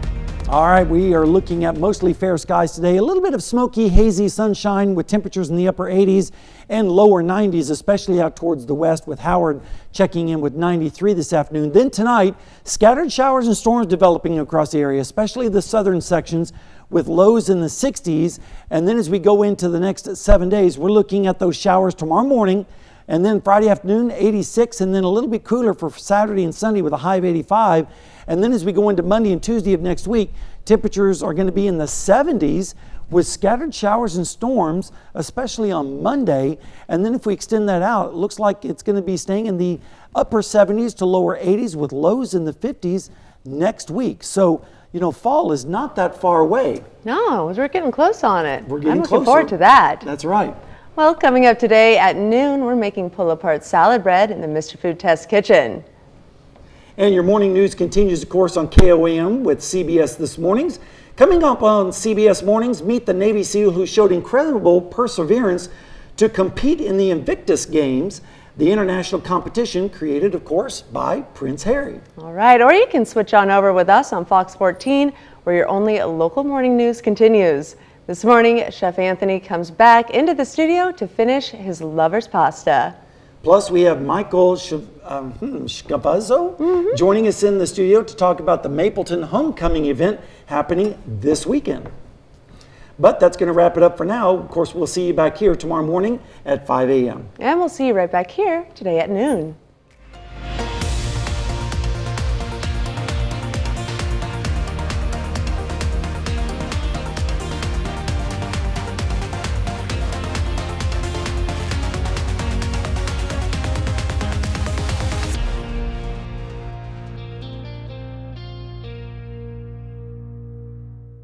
All right, we are looking at mostly fair skies today. A little bit of smoky, hazy sunshine with temperatures in the upper 80s and lower 90s, especially out towards the west, with Howard checking in with 93 this afternoon. Then tonight, scattered showers and storms developing across the area, especially the southern sections, with lows in the 60s. And then as we go into the next 7 days, we're looking at those showers tomorrow morning, and then Friday afternoon, 86, and then a little bit cooler for Saturday and Sunday with a high of 85. And then as we go into Monday and Tuesday of next week, temperatures are going to be in the 70s with scattered showers and storms, especially on Monday. And then if we extend that out, it looks like it's going to be staying in the upper 70s to lower 80s with lows in the 50s next week. So, you know, fall is not that far away. No, we're getting close on it. We're getting I'm looking closer. forward to that. That's right. Well, coming up today at noon, we're making pull-apart salad bread in the Mr. Food Test kitchen. And your morning news continues, of course, on KOAM with CBS This Mornings. Coming up on CBS Mornings, meet the Navy SEAL who showed incredible perseverance to compete in the Invictus Games, the international competition created, of course, by Prince Harry. All right, or you can switch on over with us on Fox 14, where your only local morning news continues. This morning, Chef Anthony comes back into the studio to finish his lover's pasta. Plus, we have Michael Scavazzo joining us in the studio to talk about the Mapleton Homecoming event happening this weekend. But that's going to wrap it up for now. Of course, we'll see you back here tomorrow morning at 5 a.m. And we'll see you right back here today at noon.